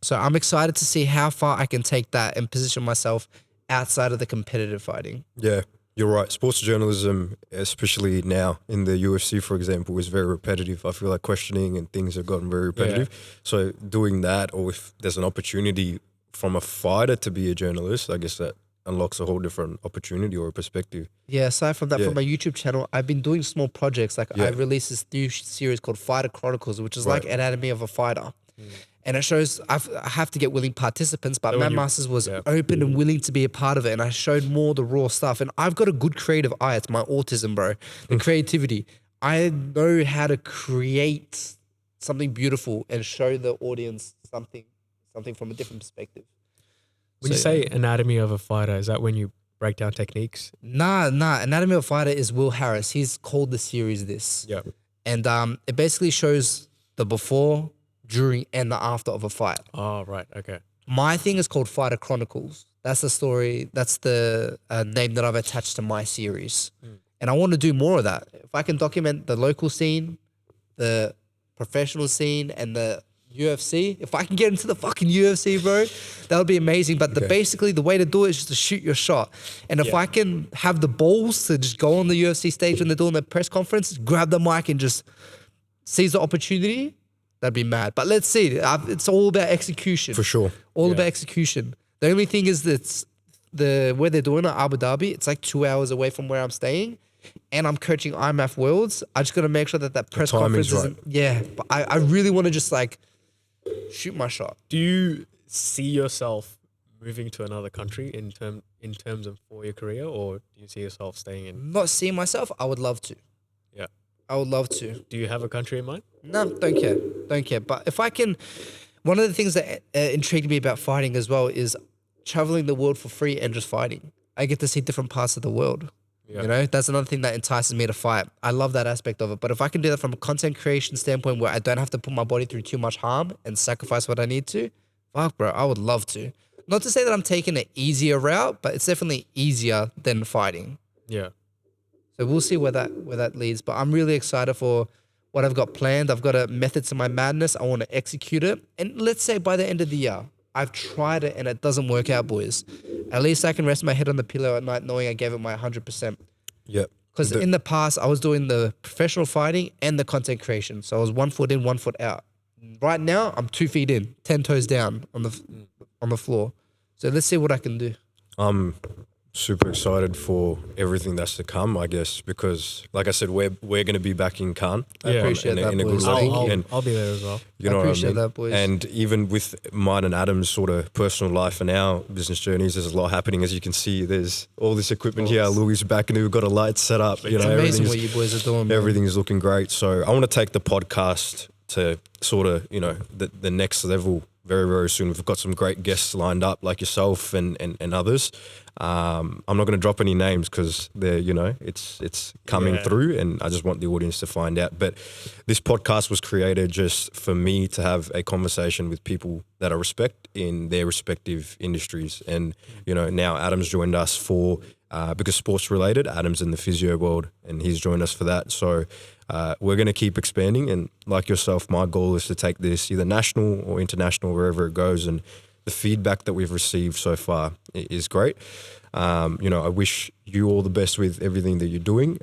A: So I'm excited to see how far I can take that and position myself outside of the competitive fighting.
C: Yeah, you're right. Sports journalism, especially now in the UFC, for example, is very repetitive. I feel like questioning and things have gotten very repetitive. So doing that, or if there's an opportunity from a fighter to be a journalist, I guess that unlocks a whole different opportunity or a perspective.
A: Yeah, aside from that, from my YouTube channel, I've been doing small projects. Like I released this new series called Fighter Chronicles, which is like Anatomy of a Fighter. And it shows I have to get willing participants, but Matt Masters was open and willing to be a part of it. And I showed more the raw stuff. And I've got a good creative eye. It's my autism, bro. The creativity. I know how to create something beautiful and show the audience something from a different perspective.
B: When you say Anatomy of a Fighter, is that when you break down techniques?
A: Nah. Anatomy of a Fighter is Will Harris. He's called the series this.
B: Yeah.
A: And it basically shows the before, during, and the after of a fight.
B: Oh, right. Okay.
A: My thing is called Fighter Chronicles. That's the story. That's the name that I've attached to my series. And I want to do more of that. If I can document the local scene, the professional scene, and the UFC, if I can get into the fucking UFC, bro, that would be amazing. But basically the way to do it is just to shoot your shot. And if I can have the balls to just go on the UFC stage when they're doing their press conference, grab the mic and just seize the opportunity, that'd be mad. But let's see. It's all about execution.
C: For sure.
A: All about execution. The only thing is that where they're doing it, Abu Dhabi, it's like 2 hours away from where I'm staying. And I'm coaching IMMAF Worlds. I just got to make sure that press conference isn't... Yeah. But I really want to just like shoot my shot.
B: Do you see yourself moving to another country in terms of for your career, or do you see yourself staying in?
A: Not seeing myself, I would love to.
B: Yeah.
A: I would love to.
B: Do you have a country in mind?
A: No, don't care. But if I can, one of the things that intrigued me about fighting as well is traveling the world for free and just fighting. I get to see different parts of the world. Yeah. You know, that's another thing that entices me to fight. I love that aspect of it. But if I can do that from a content creation standpoint where I don't have to put my body through too much harm and sacrifice what I need to, fuck, bro, I would love to. Not to say that I'm taking an easier route, but it's definitely easier than fighting.
B: Yeah.
A: So we'll see where that leads. But I'm really excited for what I've got planned. I've got a method to my madness. I want to execute it. And let's say by the end of the year, I've tried it and it doesn't work out, boys. At least I can rest my head on the pillow at night knowing I gave it my 100%.
C: Yeah.
A: Because in the past, I was doing the professional fighting and the content creation. So I was 1 foot in, 1 foot out. Right now, I'm 2 feet in, 10 toes down on the floor. So let's see what I can do.
C: I'm super excited for everything that's to come, I guess, because like I said, we're going to be back in Kaan.
A: I appreciate that,
C: in a good
A: boys.
C: way.
B: I'll be there as well.
C: You know
A: I appreciate
C: what I mean?
A: that, boys.
C: And even with mine and Adam's sort of personal life and our business journeys, there's a lot happening. As you can see, there's all this equipment here. Louis back and we've got a light set up.
A: It's amazing what you boys are doing, man.
C: Everything's looking great. So I want to take the podcast to sort of, the next level very, very soon. We've got some great guests lined up, like yourself and others. I'm not going to drop any names because they're, it's coming through, and I just want the audience to find out. But this podcast was created just for me to have a conversation with people that I respect in their respective industries. And, now Adam's joined us for, because sports related, Adam's in the physio world and he's joined us for that. So we're going to keep expanding. And like yourself, my goal is to take this either national or international, wherever it goes. And the feedback that we've received so far is great. I wish you all the best with everything that you're doing.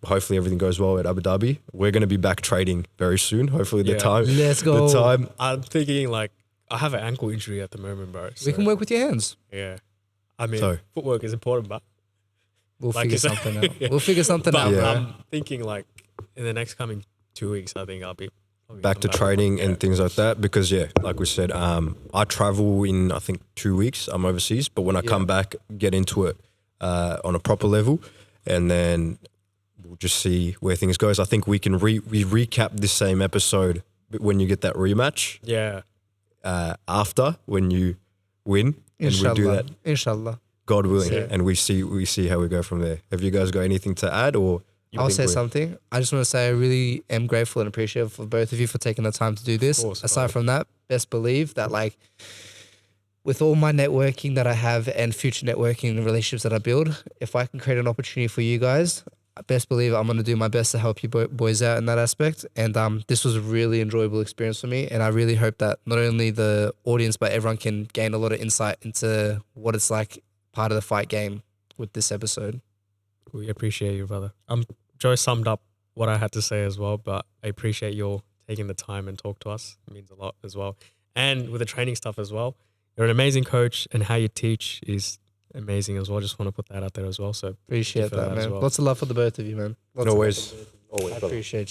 C: Hopefully everything goes well at Abu Dhabi. We're going to be back trading very soon. Hopefully
A: Let's go.
C: The time.
B: I'm thinking like I have an ankle injury at the moment, bro.
A: We can work with your hands.
B: Yeah. I mean, footwork is important, but
A: We'll
B: like
A: figure
B: you said-
A: something out. We'll figure something
B: but
A: out, bro.
B: I'm thinking like in the next coming 2 weeks, I think I'll be
C: back to training and things like that, because like we said, I travel in I think 2 weeks. I'm overseas, but when I come back, get into it on a proper level, and then we'll just see where things goes. I think we can we recap this same episode when you get that rematch.
B: Yeah.
C: After when you win, and we do that,
A: Inshallah.
C: God willing,
B: Yeah.
C: and we see how we go from there. Have you guys got anything to add, or?
A: I'll say something. I just want to say I really am grateful and appreciative for both of you for taking the time to do this.
B: course,
A: Aside
B: bro.
A: from that, best believe that like with all my networking that I have and future networking and relationships that I build, if I can create an opportunity for you guys, best believe I'm going to do my best to help you boys out in that aspect. And this was a really enjoyable experience for me. And I really hope that not only the audience, but everyone can gain a lot of insight into what it's like part of the fight game with this episode.
B: We appreciate you, brother. Joe summed up what I had to say as well, but I appreciate your taking the time and talk to us. It means a lot as well. And with the training stuff as well, you're an amazing coach, and how you teach is amazing as well. Just want to put that out there as well. So
A: Appreciate
B: for
A: that,
B: that as
A: man.
B: well.
A: Lots of love for the both of you, man. Lots
C: No
A: of
C: worries.
A: love.
C: Always,
A: I
C: brother.
A: appreciate you.